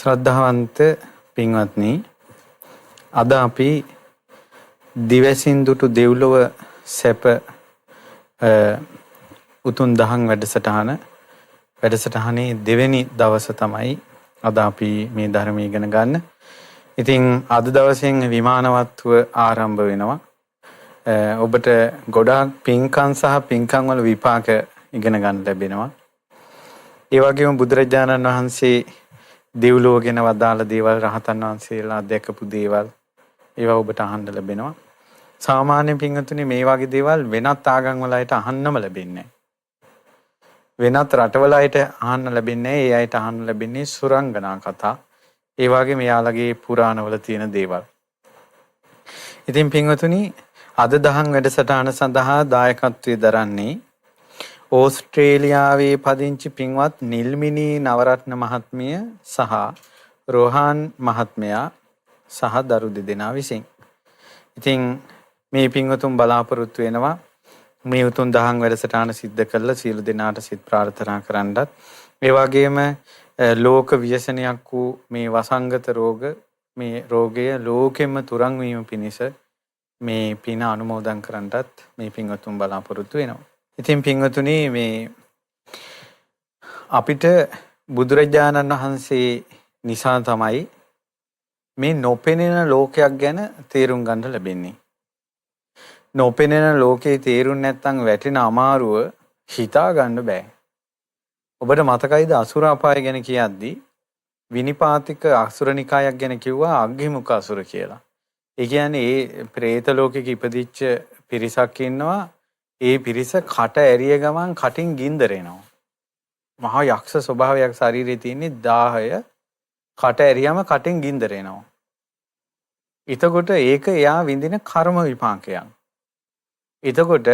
ශ්‍රද්ධාවන්ත පින්වත්නි, අද අපි දිවැසින් දුටු දෙව්ලොව සැප උතුම් දහම් වැඩසටහනේ දෙවෙනි දවස තමයි අද අපි මේ ධර්මය ඉගෙන ගන්න. ඉතින් අද දවසෙන් විමානවත්ව ආරම්භ වෙනවා. ඔබට ගොඩාක් පින්කම් සහ පින්කම් වල විපාක ඉගෙන ගන්න ලැබෙනවා. ඒ වගේම බුදුරජාණන් වහන්සේ දෙව්ලොව ගැන වදාළ දේවල්, රහතන් වහන්සේලා දැකපු දේවල්, ඒවා ඔබට අහන්න ලැබෙනවා. සාමාන්‍ය පින්වතුනි, මේ වගේ දේවල් වෙනත් ආගම් වල අයට අහන්නම ලැබෙන්නේ නැහැ. වෙනත් රටවල අයට අහන්න ලැබෙන්නේ නැහැ. ඒ අයට අහන්න ලැබෙන්නේ සුරංගනා කතා. ඒ වගේ මෙයාලගේ පුරාණවල තියෙන දේවල්. ඉතින් පින්වතුනි, අද දහම් වැඩසටහන සඳහා දායකත්වයේ දරන්නේ ඕස්ට්‍රේලියාවේ පදිංචි පින්වත් නිල්මිනී නවරත්න මහත්මිය සහ රෝහන් මහත්මයා සහ දරු දෙදෙනා විසින්. ඉතින් මේ පින්වතුන් බලාපොරොත්තු වෙනවා මේ උතුම් දහම් වැඩසටහන සිද්ධ කරලා සියලු දෙනාට සිත ප්‍රාර්ථනා කරන්නත්, ඒ වගේම ලෝක ව්‍යසනයක් වූ මේ වසංගත රෝග, මේ රෝගය ලෝකෙම තුරන් වීම පිණිස මේ පින අනුමෝදන් කරන්නත් මේ පින්වතුන් බලාපොරොත්තු වෙනවා. ඉතින් පින්වතුනි, මේ අපිට බුදුරජාණන් වහන්සේ නිසා තමයි මේ නොපෙනෙන ලෝකයක් ගැන තේරුම් ගන්න ලැබෙන්නේ. නොපෙනෙන ලෝකේ තේරුම් නැත්නම් වැටෙන අමාරුව හිතා ගන්න බෑ. ඔබට මතකයිද අසුර අපාය ගැන කියද්දී විනිපාතික අසුරනිකායක් ගැන කිව්වා අග්ගිමුඛ අසුර කියලා. ඒ කියන්නේ ඒ പ്രേත ලෝකෙක ඉපදිච්ච පිරිසක් ඉන්නවා. ඒ පිරිස කට ඇරිය ගමන් කටින් ගින්දර එනවා. මහා යක්ෂ ස්වභාවයක් ශරීරයේ තියෙන 10 කට ඇරියම කටින් ගින්දර එනවා. එතකොට ඒක එයා විඳින කර්ම විපාකයක්. එතකොට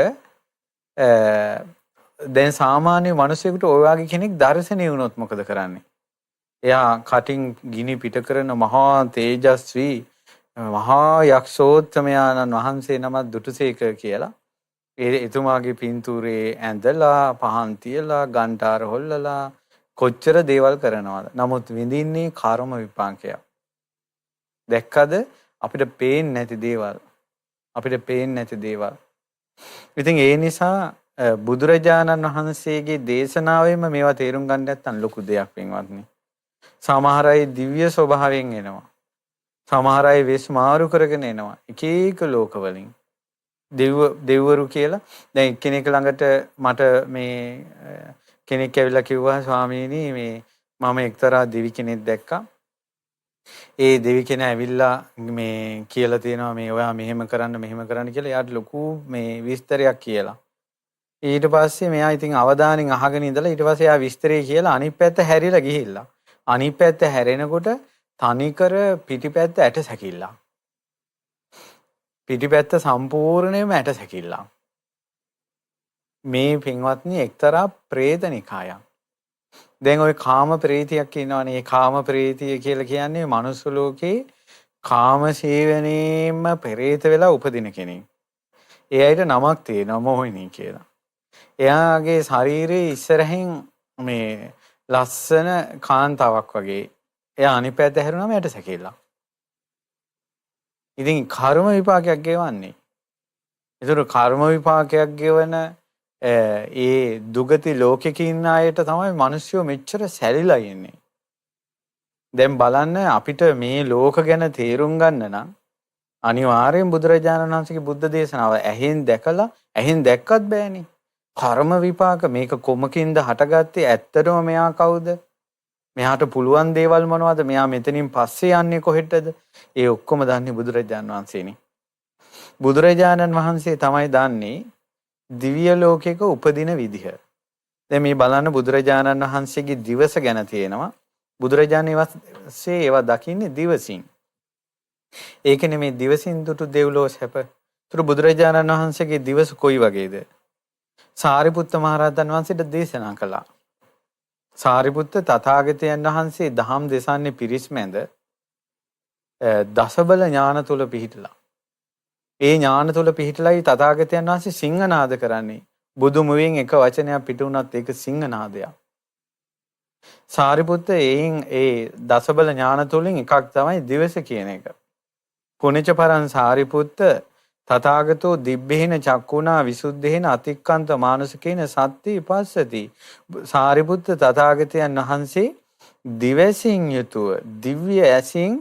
දැන් සාමාන්‍ය මිනිසෙකුට ඔය වගේ කෙනෙක් දර්ශනය වුණොත් මොකද කරන්නේ? එයා කටින් ගිනි පිට කරන මහා තේජස්වී මහා යක්ෂෝත්තමයාණන් වහන්සේ නමක් දුටුසේක කියලා එතුමාගේ පින්තූරේ ඇඳලා පහන් තියලා ගන්ටාර හොල්ලලා කොච්චර දේවල් කරනවද? නමුත් විඳින්නේ කර්ම විපාකයක්. දැක්කද? අපිට පේන්නේ නැති දේවල්. ඉතින් ඒ නිසා බුදුරජාණන් වහන්සේගේ දේශනාවෙම මේවා තේරුම් ගන්න නැත්නම් ලොකු දෙයක් වෙනවත්නේ. සමහර අය දිව්‍ය ස්වභාවයෙන් එනවා. සමහර අය වෙස් මාරු කරගෙන එනවා. එක එක ලෝකවලින්. දෙව්වරු කියලා. දැන් කෙනෙක් ළඟට මට මේ කෙනෙක් ඇවිල්ලා කිව්වා, ස්වාමීනි මේ මම එක්තරා දෙවි කෙනෙක් දැක්කා. ඒ දෙවි කෙනා ඇවිල්ලා මේ කියලා තියෙනවා මේ ඔයා මෙහෙම කරන්න කියලා. එයාට ලොකු මේ විස්තරයක් කියලා. ඊට පස්සේ මෙයා ඉතින් අවධානයෙන් අහගෙන ඉඳලා ඊට පස්සේ එයා විස්තරය කියලා අනිත් පැත්ත හැරිලා ගිහිල්ලා. අනිත් පැත්ත හැරෙනකොට තනිකර පිටිපැත්ත ඇට සැකිල්ලක්. පිටිපැත්ත සම්පූර්ණයෙන්ම ඇට සැකිල්ලක්. මේ පින්වත්නි එක්තරා പ്രേතනිකායක්. දැන් ওই කාම ප්‍රේතියක් ඉන්නවනේ. මේ කාම ප්‍රේතිය කියලා කියන්නේ මනුස්ස ලෝකේ කාම සේවනයේම പ്രേත වෙලා උපදින කෙනෙක්. ඒ අයට නමක් තියෙනවා මොහිනී කියලා. එයාගේ ශරීරයේ ඉස්සරහින් මේ ලස්සන කාන්තාවක් වගේ. එයා අනිත් පැත්ත හැරුණාම ඇට සැකිල්ලක්. ඉතින් කර්ම විපාකයක් ගෙවන්නේ. ඒතර කර්ම විපාකයක් ගෙවන ඒ දුගති ලෝකෙක ඉන්න අයට තමයි මිනිස්සු මෙච්චර සැලිලා ඉන්නේ. දැන් බලන්න, අපිට මේ ලෝක ගැන තේරුම් ගන්න නම් අනිවාර්යෙන් බුදුරජාණන් වහන්සේගේ බුද්ධ දේශනාව ඇහෙන් දැක්කත් බෑනේ. කර්ම විපාක මේක කොමකින්ද හටගත්තේ? ඇත්තටම මෙයා කවුද? මෙයාට පුළුවන් දේවල් මොනවද? මෙයා මෙතනින් පස්සේ යන්නේ කොහෙටද? ඒ ඔක්කොම දන්නේ බුදුරජාණන් වහන්සේනේ. බුදුරජාණන් වහන්සේ තමයි දන්නේ දිව්‍ය ලෝකයක උපදින විදිහ. දැන් මේ බලන්න, බුදුරජාණන් වහන්සේගේ දිවස ගැන තියෙනවා. බුදුරජාණන් වහන්සේ ඒවා දකින්නේ දිවසින්. ඒකනේ මේ දිවසින් දුටු දෙව්ලොව සැප. ඒතර බුදුරජාණන් වහන්සේගේ දිවස කොයි වගේද? සාරිපුත්ත මහරහතන් වහන්සේට දේශනා කළා. සාරිපුත්ත තථාගතයන් වහන්සේ දහම් දෙසන්නේ පිරිස් මැද දසබල ඥාන තුල පිහිටලා. ඒ ඥාන තුල පිහිටලයි තථාගතයන් වහන්සේ සිංහනාද කරන්නේ. බුදු මුවෙන් එක වචනයක් පිට වුණත් ඒක සිංහනාදයක්. සාරිපුත්ත ඒ දසබල ඥාන තුලින් එකක් තමයි දිවස කියන එක. පුණජ පරං සාරිපුත්ත තථාගතෝ දිබ්බේන චක්කුණා විසුද්ධේන අතික්කන්ත මානසිකේන සත්‍ති පස්සති. සාරිපුත්ත තථාගතයන් වහන්සේ දිවසින් යුතුව දිව්‍ය ඇසින්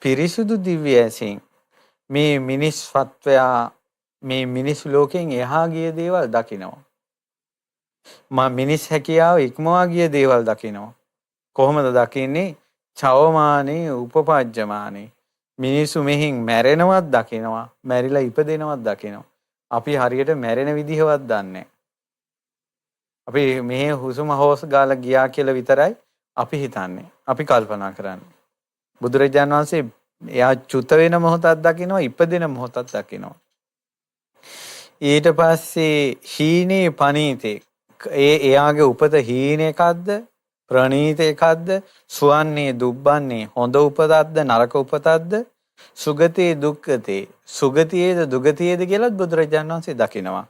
පිරිසුදු දිව්‍ය ඇසින් මේ මිනිස්වත්වයා මේ මිනිස් ලෝකෙන් එහා ගිය දේවල් දකිනවා. මිනිස් හැකියාව ඉක්මවා ගිය දේවල් දකිනවා. කොහොමද දකින්නේ? චවමානේ උපපජ්ජමානේ. මිනිසු මෙහින් මැරෙනවත් දකිනවා, මැරිලා ඉපදෙනවත් දකිනවා. අපි හරියට මැරෙන විදිහවත් දන්නේ අපි මෙහි හුස්ම හොස් ගාලා ගියා කියලා විතරයි අපි හිතන්නේ. අපි කල්පනා කරන්නේ. බුදුරජාණන් වහන්සේ එයා චුත වෙන මොහොතක් දකිනවා, ඉපදෙන මොහොතක් දකිනවා. ඊට පස්සේ හීනේ පනීතේ එයාගේ උපත හීන එකක්ද ප්‍රණීත එකක්ද සුවන්නේ දුබ්බන්නේ හොඳ උපතක්ද නරක උපතක්ද සුගතේ දුක්ඛතේ සුගතියේද දුගතියේද කියලා බුදුරජාණන් වහන්සේ දකිනවා.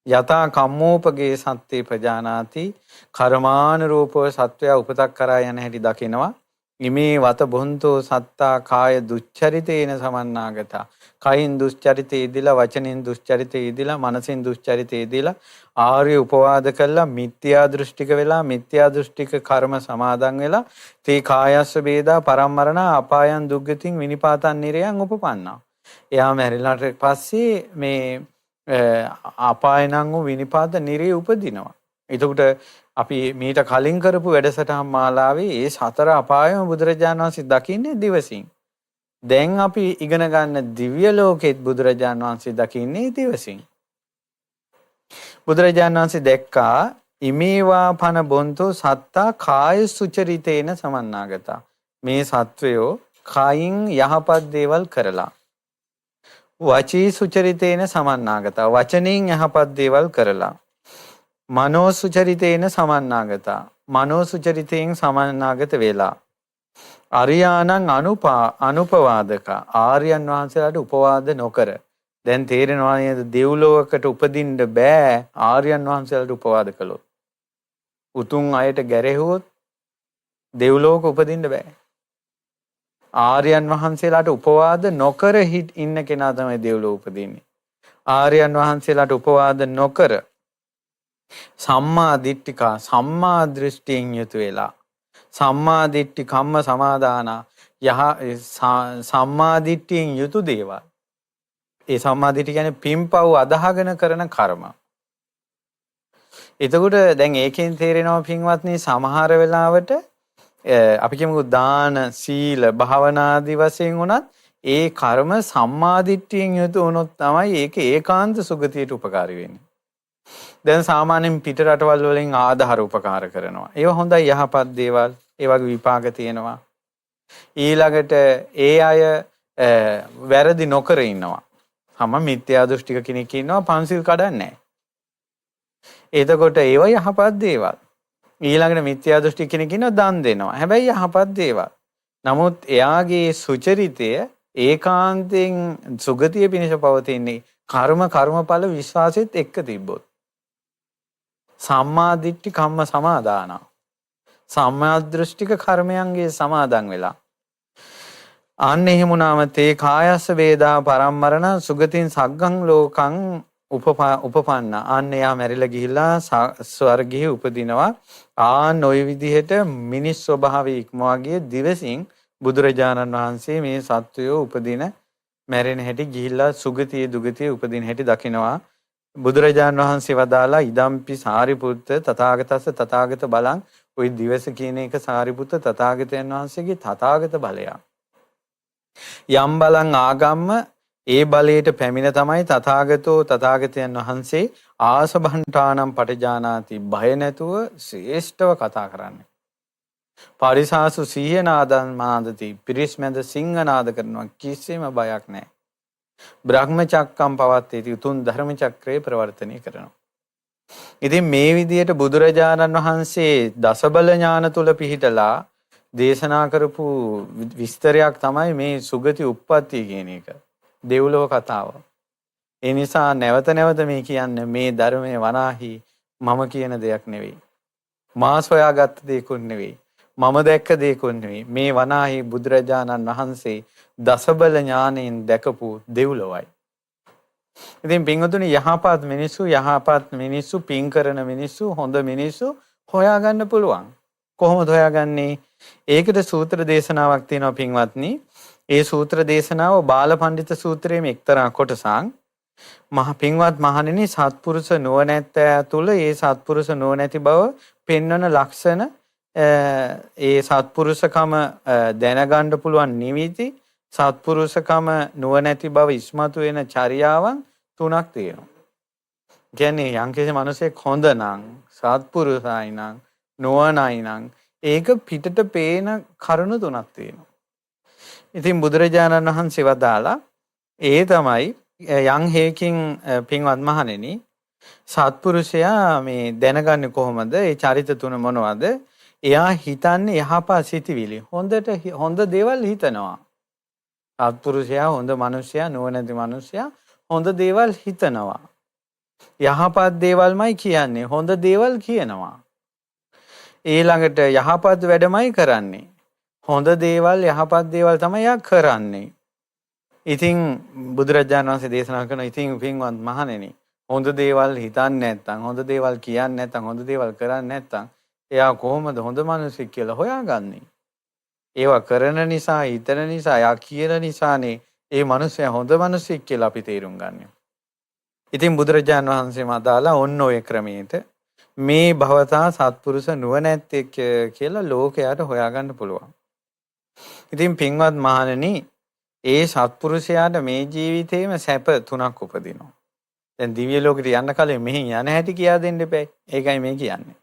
යතා කම්මෝපගේ සත්‍යේ ප්‍රජානාති කර්මානුරූපව සත්වයා උපතක් කරා යන හැටි දකිනවා. ඉමේ වත බොන්තෝ සත්තා කාය දුච්චරිතේන සමන්නාගතා. කයින් දුස්චරිතේ ඉදිලා වචනෙන් දුස්චරිතේ ඉදිලා මනසෙන් දුස්චරිතේ ඉදිලා ආර්ය උපවාද කළා මිත්‍යා දෘෂ්ටික වෙලා මිත්‍යා දෘෂ්ටික කර්ම සමාදන් වෙලා තේ කායස්ස වේදා පරම්මරණ අපායන් දුක්ගතින් විනිපාතන් නිරයන් උපපන්නා. එයා මැරිලාට පස්සේ මේ අපායනං වූ විනිපාත නිරේ උපදිනවා. එතකොට අපි මීට කලින් කරපු වැඩසටහන් මාලාවේ ඒ සතර අපායම බුදුරජාණන් වහන්සේ දකින්නේ දිවසින්. දැන් අපි ඉගෙන ගන්න දිව්‍ය ලෝකෙත් බුදුරජාණන් වහන්සේ දකින්නේ දිවසින්. බුදුරජාණන් වහන්සේ දැක්කා ඉමේවා පන බොන්තෝ සත්තා කාය සුචරිතේන සමන්නාගතා. මේ සත්වයෝ කයින් යහපත් දේවල් කරලා වචී සුචරිතේන සමන්නාගතා. වචනෙන් යහපත් දේවල් කරලා මනෝ සුචරිතේන සමන්නාගතා. මනෝ සුචරිතයෙන් සමන්නාගත වෙලා අරියානං අනුපවාදක ආර්යයන් වහන්සේලාට උපවාද නොකර. දැන් තේරෙනවා නේද දෙව්ලොවකට උපදින්න බෑ ආර්යයන් වහන්සේලාට උපවාද කළොත්. උතුම් අයට ගැරෙහුවොත් දෙව්ලොවක උපදින්න බෑ. ආර්යයන් වහන්සේලාට උපවාද නොකර ඉන්න කෙනා තමයි දෙව්ලොව උපදින්නේ. ආර්යයන් වහන්සේලාට උපවාද නොකර සම්මා දිට්ඨිකා සම්මා දෘෂ්ටියෙන් යුතු වෙලා සම්මා දිට්ඨි කම්ම සමාදාන සම්මා දිට්ඨියෙන් යුතු දේවල්. ඒ සම්මා දිට්ඨිය කියන්නේ පින්පව් අදහගෙන කරන කර්ම. එතකොට දැන් ඒකෙන් තේරෙනවා පින්වත්නි සමහර වෙලාවට අපි කියමුකෝ දාන සීල භාවනා ආදී වශයෙන් උනත් ඒ කර්ම සම්මා දිට්ඨියෙන් යුතු වුණොත් තමයි ඒක ඒකාන්ත සුගතියට උපකාරී වෙන්නේ. දැන් සාමාන්‍යයෙන් පිට රටවල් වලින් ආධාර උපකාර කරනවා. ඒවා හොඳයි යහපත් දේවල්. ඒ වගේ විපාක තියෙනවා. ඊළඟට ඒ අය වැරදි නොකර ඉන්නවා. හැම මිත්‍යා දෘෂ්ටික කෙනෙක් ඉන්නවා පන්සිල් කඩන්නේ නැහැ. එතකොට ඒවා යහපත් දේවල්. ඊළඟට මිත්‍යා දෘෂ්ටික කෙනෙක් ඉන්නවා දන් දෙනවා. හැබැයි යහපත් දේවල්. නමුත් එයාගේ සුචරිතය ඒකාන්තයෙන් සුගතිය පිණිස පවතින්නේ කර්මඵල විශ්වාසෙත් එක්ක තිබ්බොත්. සම්මා දිට්ඨි කම්ම සමාදාන. සම්මා දෘෂ්ටික කර්මයන්ගේ සමාදන් වෙලා. අන්න එහෙම වුණාම තේ කායස්ස වේදා පරම්මරණ සුගතින් සග්ගං ලෝකං උපපන්න. අන්න යා මැරිලා ගිහිල්ලා ස්වර්ගයේ උපදිනවා. ආන් ওই විදිහට මිනිස් ස්වභාවය ඉක්මවා ගිය දිවසින් බුදුරජාණන් වහන්සේ මේ සත්වයෝ උපදින මැරෙන හැටි ගිහිල්ලා සුගතියේ දුගතියේ උපදින හැටි දකිනවා. බුදුරජාණන් වහන්සේ වදාලා ඉදම්පි සාරිපුත්ත තථාගතස්ස තථාගත බලං. ওই දිවස කියන එක සාරිපුත්ත තථාගතයන් වහන්සේගේ තථාගත බලයක්. යම් බලං ආගම්ම ඒ බලයට පැමිණ තමයි තථාගතෝ තථාගතයන් වහන්සේ ආසභණ්ඨානම් පටිජානාති බය නැතුව ශ්‍රේෂ්ඨව කතා කරන්නේ. පරිසාසු සීහනාදන් මාදති පිරිස් මැද සිංහනාද කරනවා කිසිම බයක් නැහැ. බ්‍රහ්මචක්කම් පවත්තේති උතුම් ධර්ම චක්‍රේ ප්‍රවර්තනය කරනවා. ඉතින් මේ විදිහට බුදුරජාණන් වහන්සේ දසබල ඥාන තුල පිහිටලා දේශනා කරපු විස්තරයක් තමයි මේ සුගති උප්පත්තිය කියන එක. දෙව්ලොව කතාව. ඒ නිසා නැවත නැවත මේ කියන්නේ මේ ධර්මයේ වනාහි මම කියන දෙයක් නෙවෙයි. මා සොයාගත්ත දේකුත් නෙවෙයි. මම දැක්ක දේකුත් නෙවෙයි. මේ වනාහි බුදුරජාණන් වහන්සේ දසබල ඥාණයෙන් දැකපු දෙව්ලොවයි. ඉතින් පින්වතුනි යහපත් මිනිස්සු පින් කරන මිනිස්සු හොඳ මිනිස්සු හොයාගන්න පුළුවන්. කොහොමද හොයාගන්නේ? ඒකට සූත්‍ර දේශනාවක් තියෙනවා පින්වත්නි. ඒ සූත්‍ර දේශනාව බාලපඬිත සූත්‍රයේ එක්තරා කොටසක්. මහ පින්වත් මහණෙනි සත්පුරුෂ නුවණැත්තයා තුල ඒ සත්පුරුෂ නුවණැති බව පෙන්වන ලක්ෂණ ඒ සත්පුරුෂකම දැනගන්න පුළුවන් නිමිති සත්පුරුෂකම නුවණැති බව ඉස්මතු වෙන චර්යාවන් 3ක් තියෙනවා. කියන්නේ යම්කිසි මිනිසෙක් හොඳ නම් සත්පුරුෂයි නම් නුවණයි නම් ඒක පිටට පේන කරුණු 3ක් තියෙනවා. ඉතින් බුදුරජාණන් වහන්සේ වදාලා ඒ තමයි යම් හේකින් පින්වත් මහණෙනි සත්පුරුෂයා මේ දැනගන්නේ කොහොමද? ඒ චරිත 3 මොනවද? එයා හිතන්නේ යහපත් සිතිවිලි. හොඳ දේවල් හිතනවා. සත්පුරුෂයා හොඳ මිනිසයා නුවණැති මිනිසයා හොඳ දේවල් හිතනවා. යහපත් දේවල්මයි කියන්නේ. හොඳ දේවල් කියනවා. ඊළඟට යහපත් වැඩමයි කරන්නේ. හොඳ දේවල් යහපත් දේවල් තමයි යා කරන්නේ. ඉතින් බුදුරජාණන් වහන්සේ දේශනා කරන ඉතින් පින්වත් මහණෙනි හොඳ දේවල් හිතන්නේ නැත්නම් හොඳ දේවල් කියන්නේ නැත්නම් හොඳ දේවල් කරන්නේ නැත්නම් එයා කොහොමද හොඳ මිනිසෙක් කියලා හොයාගන්නේ? ඒවා කරන නිසා හිතන නිසා යා කියන නිසානේ ඒ මිනිසයා හොඳ මිනිසෙක් කියලා අපි තේරුම් ගන්නෙ. ඉතින් බුදුරජාණන් වහන්සේ මදාලා ඔන්න ඔය ක්‍රමයට මේ භවතා සත්පුරුෂ නුවණැත්තෙක් කියලා ලෝකයට හොයාගන්න පුළුවන්. ඉතින් පින්වත් මහණෙනි ඒ සත්පුරුෂයාට මේ ජීවිතේම සැප 3ක් උපදිනවා. දැන් දිව්‍ය ලෝකෙට යන්න කලින් මෙහි යන හැටි කියා දෙන්න එපා. ඒකයි මේ කියන්නේ.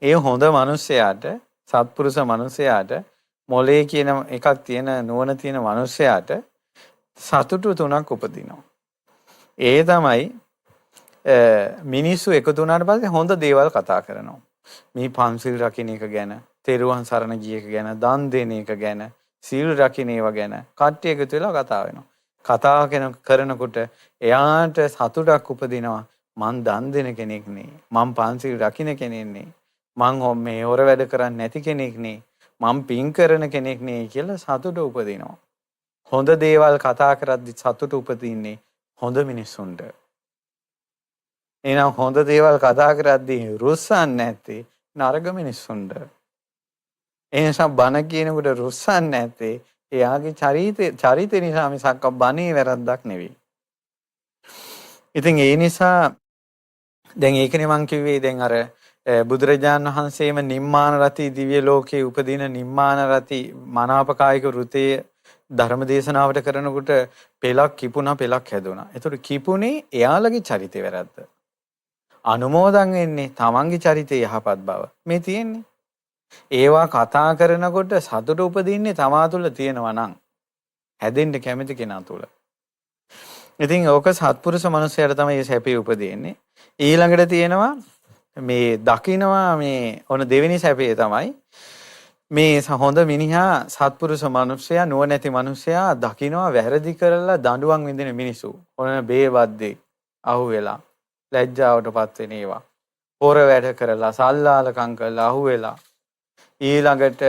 ඒ හොඳ මිනිසයාට සත්පුරුෂ මිනිසයාට මොලේ කියන එකක් තියෙන නුවණ තියෙන මිනිසයාට සතුටු 3ක් උපදිනවා. ඒ තමයි මිනිස්සු එකතු වුණාට පස්සේ හොඳ දේවල් කතා කරනවා. මේ පන්සිල් රකින්න එක ගැන, තෙරුවන් සරණ ගිය එක ගැන, දන් දෙන එක ගැන, සීල් රකින්න ඒවා ගැන කට්ටිය එකතු වෙලා කතා වෙනවා. කතා කරනකොට එයාට සතුටක් උපදිනවා. මං දන් දෙන කෙනෙක් නේ. මං පන්සිල් රකින්න කෙනෙක් නේ. මං මේ හොර වැඩ කරන්නේ නැති කෙනෙක් නේ. මං පින් කරන කෙනෙක් නේ කියලා සතුට උපදිනවා. හොඳ දේවල් කතා කරද්දි සතුට උපදින්නේ හොඳ මිනිස්සුන්ට. එහෙනම් හොඳ දේවල් කතා කරද්දී රුස්සන්නේ නැත්තේ නරක මිනිස්සුන්ට. ඒ නිසා බන කියනකොට රුස්සන්නේ නැත්තේ එයාගේ චරිතය නිසා මිසක් බනේ වැරද්දක් නෙවෙයි. ඉතින් ඒ නිසා දැන් ඒකනේ මං කිව්වේ දැන් අර බුදුරජාණන් වහන්සේම නිම්මාන රති දිව්‍ය ලෝකයේ උපදින නිම්මාන රති මනාපකායික වෘතයේ ධර්ම දේශනාවට කරනකොට පෙලක් කිපුණා පෙලක් හැදුණා. ඒතකොට කිපුණේ එයාලගේ චරිතය වැරද්ද. අනුමෝදන් වෙන්නේ තමන්ගේ චරිතය යහපත් බව. මේ තියෙන්නේ. ඒවා කතා කරනකොට සතුට උපදින්නේ තමා තුළ තියෙනවා නම් හැදෙන්න කැමති කෙනා තුළ. ඉතින් ඕක සත්පුරුෂ මනුස්සයර තමයි සැපේ උපදින්නේ. ඊළඟට තියෙනවා මේ දකින්නවා මේ ඔන දෙවෙනි සැපේ තමයි මේ හොඳ මිනිහා සත්පුරුෂ මනුස්සයා නුවණැති මනුස්සයා දකින්නවා වැරදි කරලා දඬුවම් විඳින මිනිස්සු. ඔන බේවද්දේ අහුවෙලා ලැජ්ජාවටපත් වෙන ඒවා. හොර වැඩ කරලා සල්ලාලකම් කරලා අහුවෙලා ඊළඟට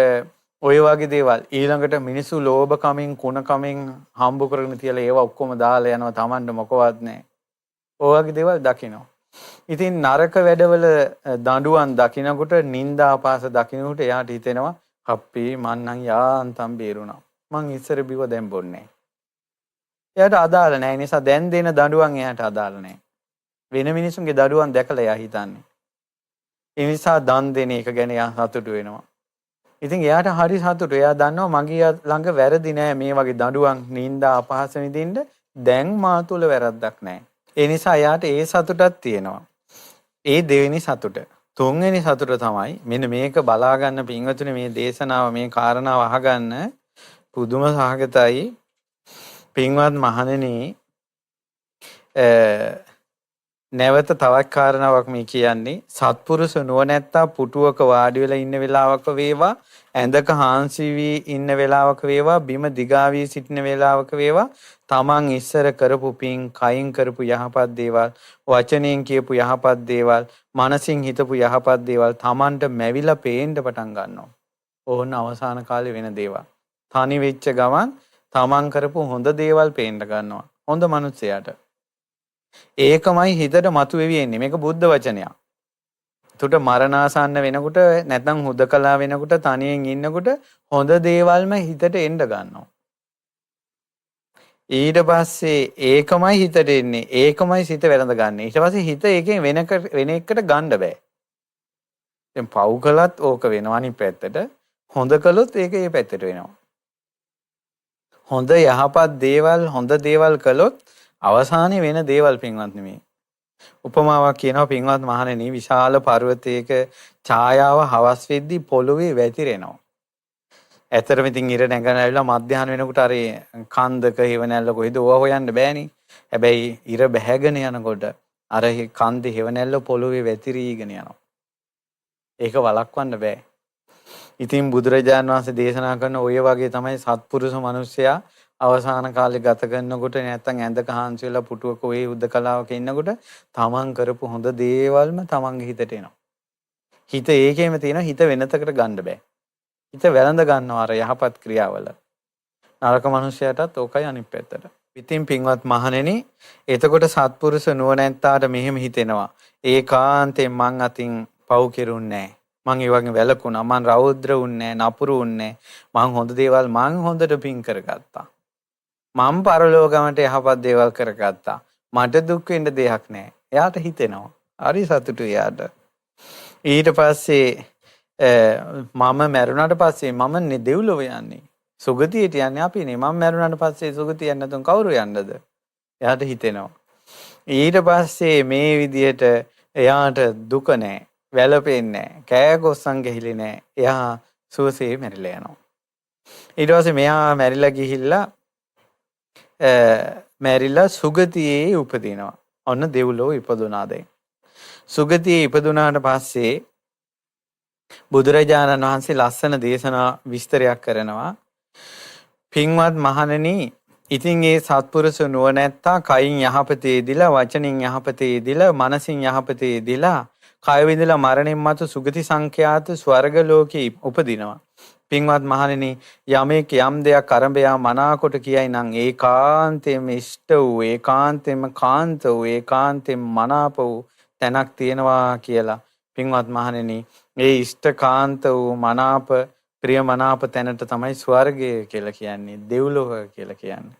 ඔය වගේ දේවල් ඊළඟට මිනිස්සු ලෝභ කමින් කුණ කමින් හම්බ කරගෙන තියලා ඒවා ඔක්කොම දාලා යනවා Tamanට මොකවත් නැහැ. ඔය වගේ දේවල් දකිනවා. ඉතින් නරක වැඩවල දඬුවම් දකිනකොට නිന്ദා අපාස දකිනකොට එයාට හිතෙනවා අප්පේ මං නම් යාන්තම් බේරුණා. මං ඉස්සර බිව දැන් බොන්නේ. එයාට අදාළ නැහැ. ඒ නිසා දැන් දෙන දඬුවම් එයාට අදාළ නැහැ. වෙන මිනිසුන්ගේ දඬුවම් දැකලා එයා හිතන්නේ. ඒ නිසා දන් දෙන එක ගැන එයා සතුටු වෙනවා. ඉතින් එයාට හරි සතුටු. එයා දන්නවා මගේ ළඟ වැරදි නෑ මේ වගේ දඬුවම් නිന്ദා අපහාස විඳින්න දැන් මා තුල වැරද්දක් නෑ. ඒ නිසා එයාට ඒ සතුටක් තියෙනවා. ඒ දෙවෙනි සතුට. තුන්වෙනි සතුට තමයි මෙන්න මේක බලා ගන්න පින්වතුනි මේ දේශනාව මේ කාරණාව අහගන්න පුදුම සහගතයි. පින්වත් මහණෙනි නැවත තවත් කාරණාවක් මේ කියන්නේ සත්පුරුෂ නුවණැත්තා පුටුවක වාඩි වෙලා ඉන්න වෙලාවක වේවා ඇඳක හාන්සි වී ඉන්න වෙලාවක වේවා බිම දිගා වී සිටින වෙලාවක වේවා තමන් ඉස්සර කරපු පින් කයින් කරපු යහපත් දේවල් වචනෙන් කියපු යහපත් දේවල් මනසින් හිතපු යහපත් දේවල් තමන්ට මැවිලා පේන්න පටන් ගන්නවා. ඕන අවසාන කාලේ වෙන දේවල්. තනි වෙච්ච ගමන් තමන් කරපු හොඳ දේවල් පේන්න ගන්නවා. හොඳ මිනිස්සයාට. ඒකමයි හිතට මතුවෙවි එන්නේ. මේක බුද්ධ වචනයක්. එතකොට මරණාසන්න වෙනකොට නැත්නම් හුදකලා වෙනකොට තනියෙන් ඉන්නකොට හොඳ දේවල්ම හිතට එන්න ගන්නවා. ඊට පස්සේ ඒකමයි හිතට එන්නේ. ඒකමයි සිත වැළඳ ගන්න. ඊට පස්සේ හිත ඒකෙන් වෙන එකට ගන්න බෑ. දැන් පව් කළත් ඕක වෙනවා අනිත් පැත්තට. හොඳ කළොත් ඒක ඒ පැත්තට වෙනවා. හොඳ යහපත් දේවල් හොඳ දේවල් කළොත් අවසානයේ වෙන දේවල් පින්වත්නි මේ. උපමාවක් කියනවා පින්වත් මහණෙනි විශාල පර්වතයක ඡායාව හවස් වෙද්දී පොළොවේ වැතිරෙනවා. ඇතරම ඉතින් ඉර නැගනවිලා මධ්‍යහන වෙනකොට අර කන්දක හේවණැල්ල කොහෙද ඕවා හොයන්න බෑනේ. හැබැයි ඉර බැහැගෙන යනකොට අර කන්දේ හේවණැල්ල පොළොවේ වැතිරීගෙන යනවා. ඒක වළක්වන්න බෑ. ඉතින් බුදුරජාණන් වහන්සේ දේශනා කරන ඔය වගේ තමයි සත්පුරුෂ මිනිසයා අවසාන කාලේ ගත කරනකොට නැත්තම් ඇඳක හාන්සි වෙලා පුටුවක ඔය උද්දකලාවක ඉන්නකොට තමන් කරපු හොඳ දේවල්ම තමන්ගේ හිතට එනවා. හිත ඒකෙම තියෙනවා. හිත වෙනතකට ගන්න බෑ. හිත වැළඳ ගන්නවා අර යහපත් ක්‍රියාවල. නරක මිනිසයාටත් ඕකයි අනිත් පැත්තට. ඉතින් පින්වත් මහණෙනි, එතකොට සත්පුරුෂ නුවණැත්තාට මෙහෙම හිතෙනවා. ඒකාන්තයෙන් මං අතින් පව් කෙරුන්නේ නැහැ. මං ඒ වගේ වැළකුණා. මං රෞද්‍ර වුන්නේ නැහැ, නපුරු වුන්නේ නැහැ. මං හොඳ දේවල් මං හොඳට පින් කරගත්තා. මම පරලෝකමට යහපත් දේවල් කරගත්තා. මට දුක් වෙන්න දෙයක් නැහැ. එයාට හිතෙනවා. හරි සතුටුයි එයාට. ඊට පස්සේ මම මැරුණාට පස්සේ මම දෙව්ලොව යන්නේ. සුගතියට යන්නේ අපිනේ. මම මැරුණාට පස්සේ සුගතිය යන්න තුන් කවුරු යන්නද? එයාට හිතෙනවා. ඊට පස්සේ මේ විදියට එයාට දුක නැහැ. වැළපෙන්නේ නැහැ. කෑ ගොස්සන් ගහිලි නැහැ. එයා සුවසේ මැරිලා යනවා. ඊට පස්සේ මෙයා මැරිලා ගිහිල්ලා මැරිලා සුගතියේ උපදිනවා. ඔන්න දෙව්ලොව ඉපදුනා දැන්. සුගතියේ ඉපදුනාට පස්සේ බුදුරජාණන් වහන්සේ ලස්සන දේශනා විස්තරයක් කරනවා. පින්වත් මහණෙනි, ඉතින් ඒ සත්පුරුෂ නුවණැත්තා කයින් යහපතේ යෙදිලා, වචනින් යහපතේ යෙදිලා, මනසින් යහපතේ යෙදිලා, කය විඳලා මරණින් මතු සුගති සංඛ්‍යාත ස්වර්ග ලෝකේ උපදිනවා. පින්වත් මහණෙනි, යමෙක් යම් දෙයක් අරඹයා මනාකොට කියයි නම් ඒකාන්තයෙන්ම ඉෂ්ට වූ, ඒකාන්තයෙන්ම කාන්ත වූ, ඒකාන්තයෙන්ම මනාප වූ තැනක් තියෙනවා කියලා. පින්වත් මහණෙනි, ඒ ඉෂ්ඨකාන්ත වූ මනාප ප්‍රිය මනාප තැනට තමයි ස්වර්ගය කියලා කියන්නේ, දෙව්ලොව කියලා කියන්නේ.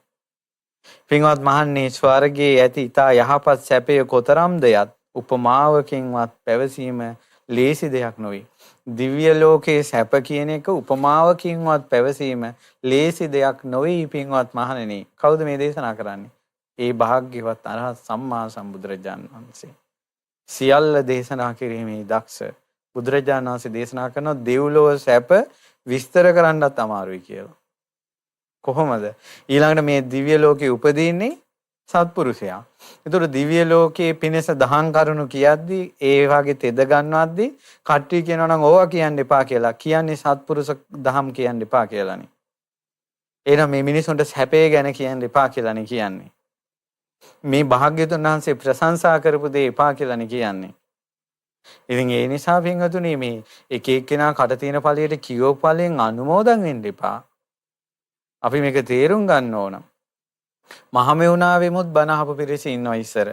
පින්වත් මහණෙනි, ස්වර්ගයේ ඇති ඊතා යහපත් සැපය කොතරම්ද යත් උපමාවකින්වත් පැවසීම ලේසි දෙයක් නොවේ. දිව්‍ය ලෝකයේ සැප කියන එක උපමාවකින්වත් පැවසීම ලේසි දෙයක් නොවේ. පින්වත් මහණෙනි, කවුද මේ දේශනා කරන්නේ? ඒ භාග්‍යවත් අරහත් සම්මා සම්බුදුරජාණන් වහන්සේ. සියල්ල දේශනා කිරීමේ දක්ෂ බුදුරජාණන් වහන්සේ දේශනා කරන දෙව්ලොව සැප විස්තර කරන්නත් අමාරුයි කියලා. කොහොමද? ඊළඟට මේ දිව්‍ය ලෝකේ උපදින්නේ සත්පුරුෂයා. ඒතර දිව්‍ය ලෝකයේ පිණස දහම් කරුණු කියද්දී ඒ වගේ තෙද ගන්නවද්දී කට්ටිය කියනවා නම් ඕවා කියන්න එපා කියලා. කියන්නේ සත්පුරුෂ දහම් කියන්න එපා කියලානේ. එහෙනම් මේ මිනිසුන්ට සැපේ ගැන කියන්න එපා කියලානේ කියන්නේ. මේ භාග්‍යතුන් වහන්සේ ප්‍රශංසා කරපු දේ එපා කියලානේ කියන්නේ. ඉතින් ඒ නිසා පින්වතුනි, මේ එක එක්කෙනා කට තියෙන ඵලයට කියෝ ඵලයෙන් අනුමෝදන් වෙන්න එපා. අපි මේක තේරුම් ගන්න ඕන. මහමෙවුනාවෙමුත් බණ අහපු පිරිස ඉන්නවා ඉස්සර.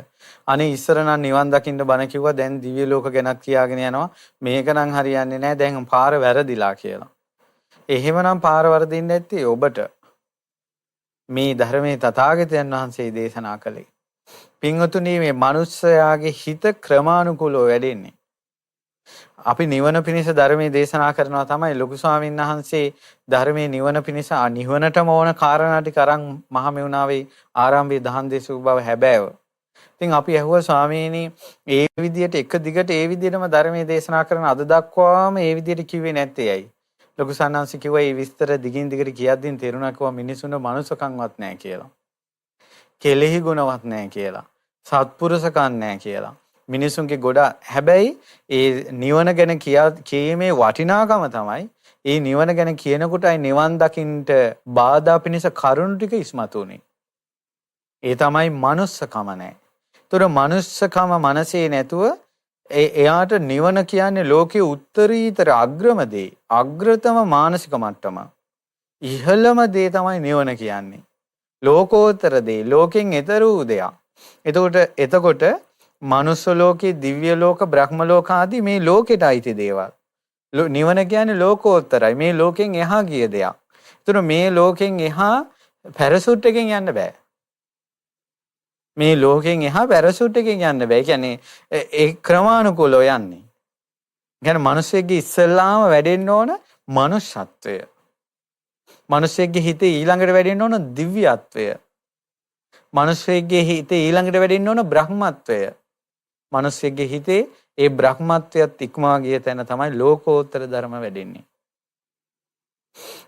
අනේ ඉස්සර නම් නිවන් දකින්න බණ කිව්වා, දැන් දිව්‍ය ලෝක ගැනත් කියාගෙන යනවා. මේක නම් හරියන්නේ නැහැ, දැන් පාර වැරදිලා කියලා. එහෙමනම් පාර වරදින්න ඇත්තේ ඔබට. මේ ධර්මයේ තථාගතයන් වහන්සේ දේශනා කළේ. පින්වතුනි, මේ මිනිස්යාගේ හිත ක්‍රමානුකූලව වැඩෙන්නේ. අපි නිවන පිණිස ධර්මයේ දේශනා කරනවා තමයි. ලොකු ස්වාමීන් වහන්සේ ධර්මයේ නිවන පිණිස නිවනටම ඕන කාරණා ටික අරන් මහමෙවුනාවේ ආරම්භයේ දහම් දේශු බව හැබෑව. ඉතින් අපි ඇහුවා ස්වාමීනි, ඒ විදිහට එක දිගට ඒ විදිහටම ධර්මයේ දේශනා කරන අද දක්වාම ඒ විදිහට කිව්වේ නැත්තේ ඇයි? ලොකු සන්නාංශ කිව්වා මේ විස්තර දිගින් දිගට කියද්දී තේරුණා කිව්වා මිනිසුන්ට මනුස්සකම්වත් නැහැ කියලා. කෙලෙහි ගුණවත් නැහැ කියලා. සත්පුරුෂකම් නැහැ කියලා. මිනිසුන්ගේ ගොඩ හැබැයි ඒ නිවන ගැන කීමේ වටිනාකම තමයි ඒ නිවන ගැන කියනකොටයි නිවන් දකින්නට බාධා පිණිස කරුණු ටික ඉස්මතු වෙන්නේ. ඒ තමයි manussකම නැහැ. ඒතර manussකම මනසේ නැතුව එයාට නිවන කියන්නේ ලෝකයේ උත්තරීතර අග්‍රම දේ, අග්‍රතම මානසික මට්ටම. ඉහළම දේ තමයි නිවන කියන්නේ. ලෝකෝත්තර දේ, ලෝකෙන් එතර වූ දෙයක්. එතකොට මනුස්ස ලෝකේ, දිව්‍ය ලෝක, බ්‍රහ්ම ලෝක ආදී මේ ලෝකෙට අයිති දේවල්. නිවන කියන්නේ ලෝකෝත්තරයි. මේ ලෝකෙන් එහා ගිය දෙයක්. ඒතර මේ ලෝකෙන් එහා පැරසුට් එකෙන් යන්න බෑ. මේ ලෝකෙන් එහා පැරසුට් එකෙන් යන්න බෑ. කියන්නේ ඒ ක්‍රමානුකූලව යන්නේ. කියන්නේ මිනිස්සෙක්ගේ ඉස්සල්ලාම වැඩෙන්න ඕන මනුෂ්‍යත්වය. මිනිස්සෙක්ගේ හිතේ ඊළඟට වැඩෙන්න ඕන දිව්‍යත්වය. මිනිස්සෙක්ගේ හිතේ ඊළඟට වැඩෙන්න ඕන බ්‍රහ්මත්වය. මිනිස්සෙක්ගේ හිතේ ඒ බ්‍රහ්මත්වයත් ඉක්මවා ගිය තැන තමයි ලෝකෝත්තර ධර්ම වැඩෙන්නේ.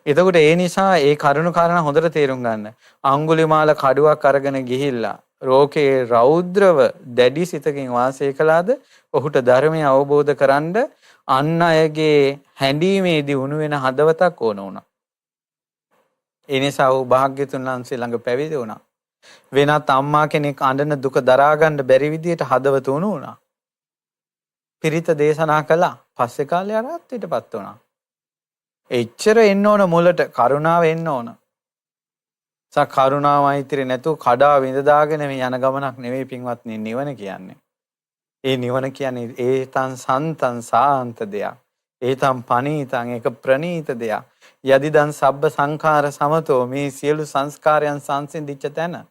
එතකොට ඒ නිසා ඒ කරුණු කාරණා හොඳට තේරුම් ගන්න. අඟුලිමාල කඩුවක් අරගෙන ගිහිල්ලා රෝකේ රෞද්‍රව දැඩි සිතකින් වාසය කළාද ඔහුට ධර්මය අවබෝධ කරන්ඩ අන් අයගේ හැඬීමේදී උණු වෙන හදවතක් ඕන වුණා. ඒ නිසා ඔහු භාග්‍යතුන් වහන්සේ ළඟ පැවිදි වුණා. වෙනත් අම්මා කෙනෙක් අඬන දුක දරා ගන්න බැරි විදියට හදවත උණු වුණා. පිරිත දේශනා කළා. පස්සේ කාලේ අරහත්ත්වයටපත් වුණා. එච්චර එන්න ඕන මුලට කරුණාව එන්න ඕන. කරුණාවයිතිරි නැතුව කඩා විඳ දාගෙන මේ යන ගමනක් නෙවෙයි පින්වත්නි නිවන කියන්නේ. ඒ නිවන කියන්නේ ඒතං සන්තං සාන්ත දෙයක්. ඒතං පනීතං ඒක ප්‍රනීත දෙයක්. යදිදං සබ්බ සංඛාර සමතෝ මේ සියලු සංස්කාරයන් සංසිඳිච්ච තැන.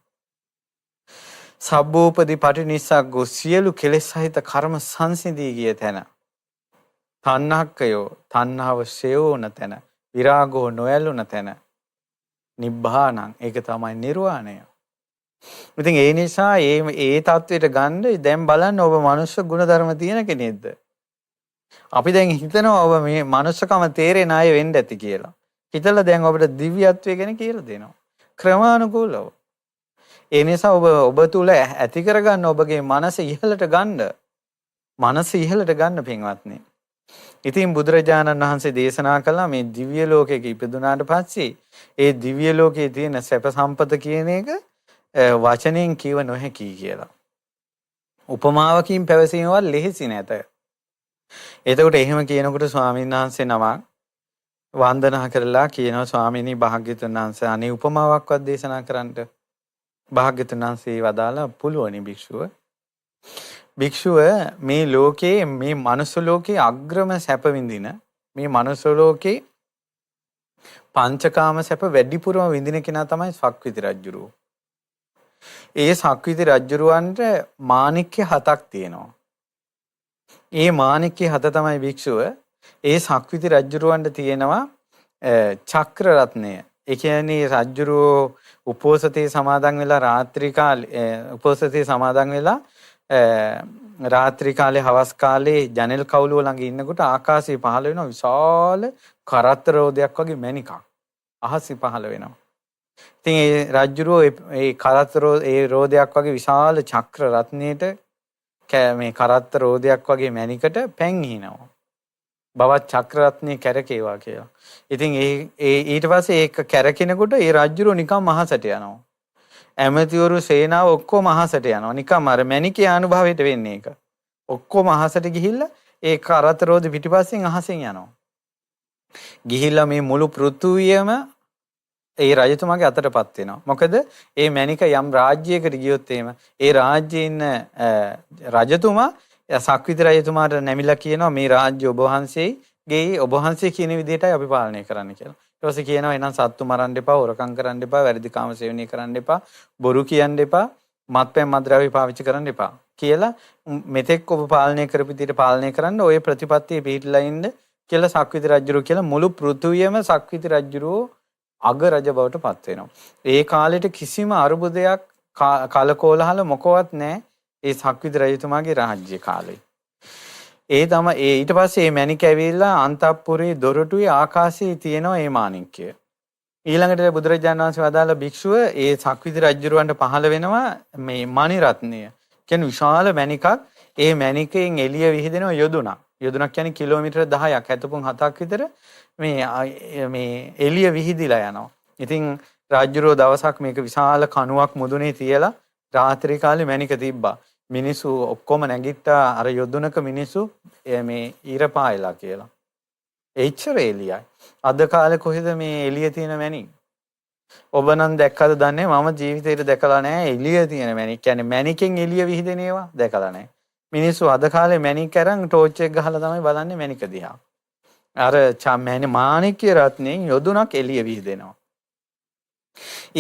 සබ්බෝපදී පටිනිස්සග්ගෝ සියලු කෙලෙස් සහිත කර්ම සංසිඳී ගිය තැන. තණ්හක්කයෝ තණ්හාව ෂයෝන තැන. විරාගෝ නොයලුන තැන. නිබ්බානං ඒක තමයි නිර්වාණය. ඉතින් ඒ නිසා ඒ தത്വෙට ගන්න දැන් බලන්න ඔබ මනුෂ්‍ය ගුණධර්ම තියෙන කෙනෙක්ද? අපි දැන් හිතනවා ඔබ මේ මනුෂ්‍යකම තේරෙන අය වෙන්න ඇති කියලා. හිතලා දැන් ඔබට දිව්‍යත්වය ගැන කියලා දෙනවා. ක්‍රමානුකූලව. ඒ නිසා ඔබ තුල ඇති කරගන්න ඔබගේ මනස ඉහළට ගන්න. මනස ඉහළට ගන්න පින්වත්නි. ඉතින් බුදුරජාණන් වහන්සේ දේශනා කළා මේ දිව්‍ය ලෝකයක ඉපදුනාට පස්සේ ඒ දිව්‍ය ලෝකයේ තියෙන සැප සම්පත කියන එක වචනෙන් කියව නොහැකි කියලා. උපමාවකින් පැවසීමවත් ලෙහෙසි නැත. එතකොට එහෙම කියනකොට ස්වාමීන් වහන්සේ නමක් වන්දනා කරලා කියනවා ස්වාමීනි භාග්‍යතුන් වහන්සේ අනේ උපමාවක්වත් දේශනා කරන්නට. භාග්‍යතුන් වහන්සේ වදාලා පුළුවනි භික්ෂුව. භික්ෂුව මේ ලෝකේ මේ මනුස්ස ලෝකේ අග්‍රම සැප විඳින මේ මනුස්ස ලෝකේ පංචකාම සැප වැඩිපුරම විඳින කෙනා තමයි සක්විති රජුරෝ. ඒ සක්විති රජුරවන්ට මාණික්‍ය 7ක් තියෙනවා. ඒ මාණික්‍ය 7 තමයි භික්ෂුව. ඒ සක්විති රජුරවන්ට තියෙනවා චක්‍ර රත්නය. ඒ කියන්නේ රජුරෝ උපෝසතේ සමාදන් වෙලා රාත්‍රී කාලේ උපෝසතේ සමාදන් වෙලා රාත්‍රී කාලේ හවස් කාලේ ජනෙල් කවුළුව ළඟ ඉන්නකොට ආකාශයේ පහළ වෙන විශාල කරත්ත රෝදයක් වගේ මණිකක් අහසේ පහළ වෙනවා. ඉතින් ඒ රජුරෝ ඒ කරත්ත රෝදයක් වගේ විශාල චක්‍ර රත්නයේට මේ කරත්ත රෝදයක් වගේ මණිකට පැන් හිනවා. බවත් චක්‍ර රත්නයේ කැරකේවා කියලා. ඉතින් ඒ ඊට පස්සේ ඒක කැරකිනකොට ඒ රජුරෝ නිකන් මහසට යනවා. ඇමතිවරු සේනාව ඔක්කොම අහසට යනවා. නිකම් අර මැණිකේ අනුභවයට වෙන්නේ ඒක. ඔක්කොම අහසට ගිහිල්ලා ඒ කරත් රෝද පිටිපස්සෙන් අහසෙන් යනවා. ගිහිල්ලා මේ මුළු පෘථුවියම ඒ රජතුමාගේ අතටපත් වෙනවා. මොකද ඒ මැණික යම් රාජ්‍යයකට ගියොත් එහෙම ඒ රාජ්‍යයේ ඉන්න රජතුමා සක්විති රජතුමාට නැමිලා කියනවා මේ රාජ්‍ය ඔබ වහන්සේගේ ඔබ වහන්සේ කියන විදිහටයි අපි පාලනය කරන්න කියලා. ඊට පස්සේ කියනවා එහෙනම් සත්තු මරන්න එපා, හොරකම් කරන්න එපා, වැරදි කාම සේවනය කරන්න එපා, බොරු කියන්න එපා, මත්පැන් මත්ද්‍රව්‍ය පාවිච්චි කරන්න එපා කියලා මෙතෙක් ඔබ පාලනය කරපු විදිහට පාලනය කරන්න ඔය ප්‍රතිපත්තියේ පිළිලා ඉන්න කියලා සක්විති රජුරෝ කියලා මුළු පෘථුවියම සක්විති රජුරෝ අග රජ බවට පත් වෙනවා. ඒ කාලෙට කිසිම අරුබුදයක් කලකෝලහල මොකවත් නැහැ ඒ සක්විති රජතුමාගේ රාජ්‍ය කාලේ. ඒ තමයි ඊට පස්සේ මේ මණික ඇවිල්ලා අන්තපුරේ දොරටුවේ ආකාශයේ තියෙනවා මේ මාණික්කය. ඊළඟට බුදුරජාණන් වහන්සේ වදාළ භික්ෂුව ඒ සක්විති රජුරවන්ට පහළ වෙනවා මේ මණි රත්නය. කියන්නේ විශාල මණිකක්. ඒ මණිකෙන් එළිය විහිදෙනවා යොදුනක්. යොදුනක් කියන්නේ කිලෝමීටර 10ක්, හැතපොන් 7ක් විතර මේ එළිය විහිදිලා යනවා. ඉතින් රාජ්‍යරෝ දවසක් මේක විශාල කණුවක් මුදුනේ තියලා රාත්‍රී කාලේ මණික තිබ්බා. මිනිස්සු ඔක්කොම නැගිට්ටා අර යොදුනක මිනිස්සු මේ ඊර පායලා කියලා. එච්චර එළියයි. අද කාලේ කොහෙද මේ එළිය තියෙන මණික්? ඔබ නම් දැක්කද දන්නේ මම ජීවිතේට දැකලා නැහැ එළිය තියෙන මණික්. කියන්නේ මණිකෙන් එළිය විහිදෙන ඒවා දැකලා නැහැ. මිනිස්සු අද කාලේ මණික් අරන් ටෝච් එක ගහලා තමයි බලන්නේ මණික දිහා. අර මාණික්‍ය රත්නයෙන් යොදුනක් එළිය විහිදෙනවා.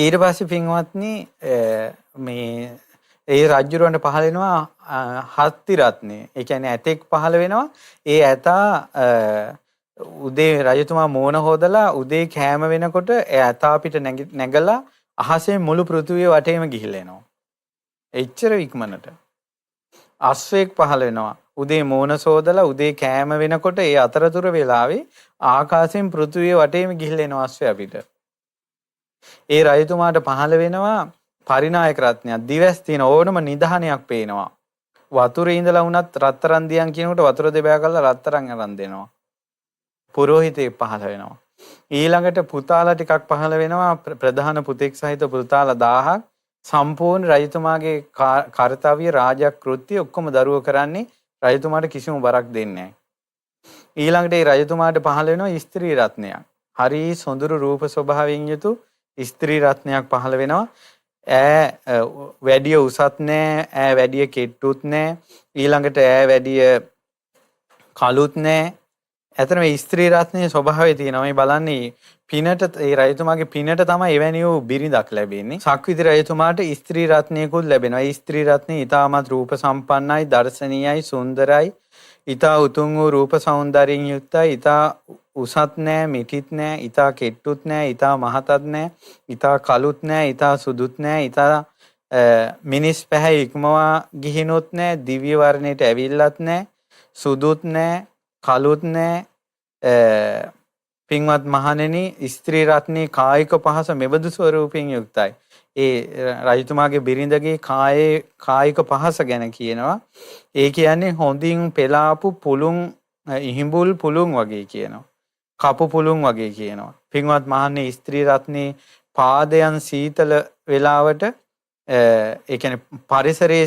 ඊට පස්සේ පින්වත්නි මේ ඒ රජුරවන්ට පහල වෙනවා හස්ති රත්නය. ඒ කියන්නේ ඇතෙක් පහල වෙනවා. ඒ ඇතා උදේ රජතුමා මෝන හොදලා උදේ කෑම වෙනකොට ඒ ඇතා පිට නැගලා අහසේ මුළු පෘථිවිය වටේම ගිහිල්ලා එනවා. එච්චර ඉක්මනට. අශ්වයෙක් පහල වෙනවා. උදේ මෝන සෝදලා උදේ කෑම වෙනකොට ඒ අතරතුර වෙලාවේ ආකාශයෙන් පෘථිවිය වටේම ගිහිල්ලා එනවා අශ්වයා පිට. ඒ රජතුමාට පහල වෙනවා පරිනායක රත්නයක්. දිවස් තියෙන ඕනම නිධානයක් පේනවා. වතුරේ ඉඳලා වුණත් රත්තරන් දියන් කියනකොට වතුර දෙබෑ කරලා රත්තරන් අරන් දෙනවා. පුරෝහිතෙක් පහල වෙනවා. ඊළඟට පුතාලා ටිකක් පහල වෙනවා. ප්‍රධාන පුතෙක් සහිත පුතාලා 1000ක්. සම්පූර්ණ රජතුමාගේ කාර්යය රාජකෘත්‍ය ඔක්කොම දරුවෝ කරන්නේ රජතුමාට කිසිම බරක් දෙන්නේ නැහැ. ඊළඟට ඒ රජතුමාට පහල වෙනවා ස්ත්‍රී රත්නයක්. හරි සොඳුරු රූප ස්වභාවයෙන් යුතු ස්ත්‍රී රත්නයක් පහල වෙනවා. ඈ වැඩි උසත් නෑ, ඈ වැඩි කෙට්ටුත් නෑ, ඊළඟට ඈ වැඩි කළුත් නෑ. ඇත්තටම මේ ස්ත්‍රී රත්නයේ ස්වභාවය තියෙනවා. මේ බලන්නේ පිනට ඒ රජතුමාගේ පිනට තමයි එවැනි වූ බිරිඳක් ලැබෙන්නේ. සක්විති රජතුමාට ස්ත්‍රී රත්නයකුත් ලැබෙනවා. ඒ ස්ත්‍රී රත්නය ඊටමත් රූප සම්පන්නයි, දර්ශනීයයි, සුන්දරයි, ඊට උතුම් වූ රූප සෞන්දර්යයෙන් යුක්තයි, ඊට උසත් නෑ, මිටිත් නෑ, ඊට කෙට්ටුත් නෑ, ඊට මහතත් නෑ, ඊට කළුත් නෑ, ඊට සුදුත් නෑ, ඊට මිනිස් පැහැ ඉක්මවා ගිහිනොත් නෑ, දිව්‍ය වර්ණයට ඇවිල්ලත් නෑ, සුදුත් නෑ, කළුත් නෑ. පින්වත් මහණෙනි, ස්ත්‍රී රත්නයේ කායික පහස මෙබඳු ස්වරූපයෙන් යුක්තයි. ඒ රජතුමාගේ බිරිඳගේ කායික පහස ගැන කියනවා. ඒ කියන්නේ හොඳින් පෙලාපු පුළුන් ඉහිඹුල් පුළුන් වගේ කියනවා. කපු පුළුන් වගේ කියනවා. පින්වත් මහන්නේ ස්ත්‍රී රත්නේ පාදයන් සීතල වෙලාවට ඒ කියන්නේ පරිසරයේ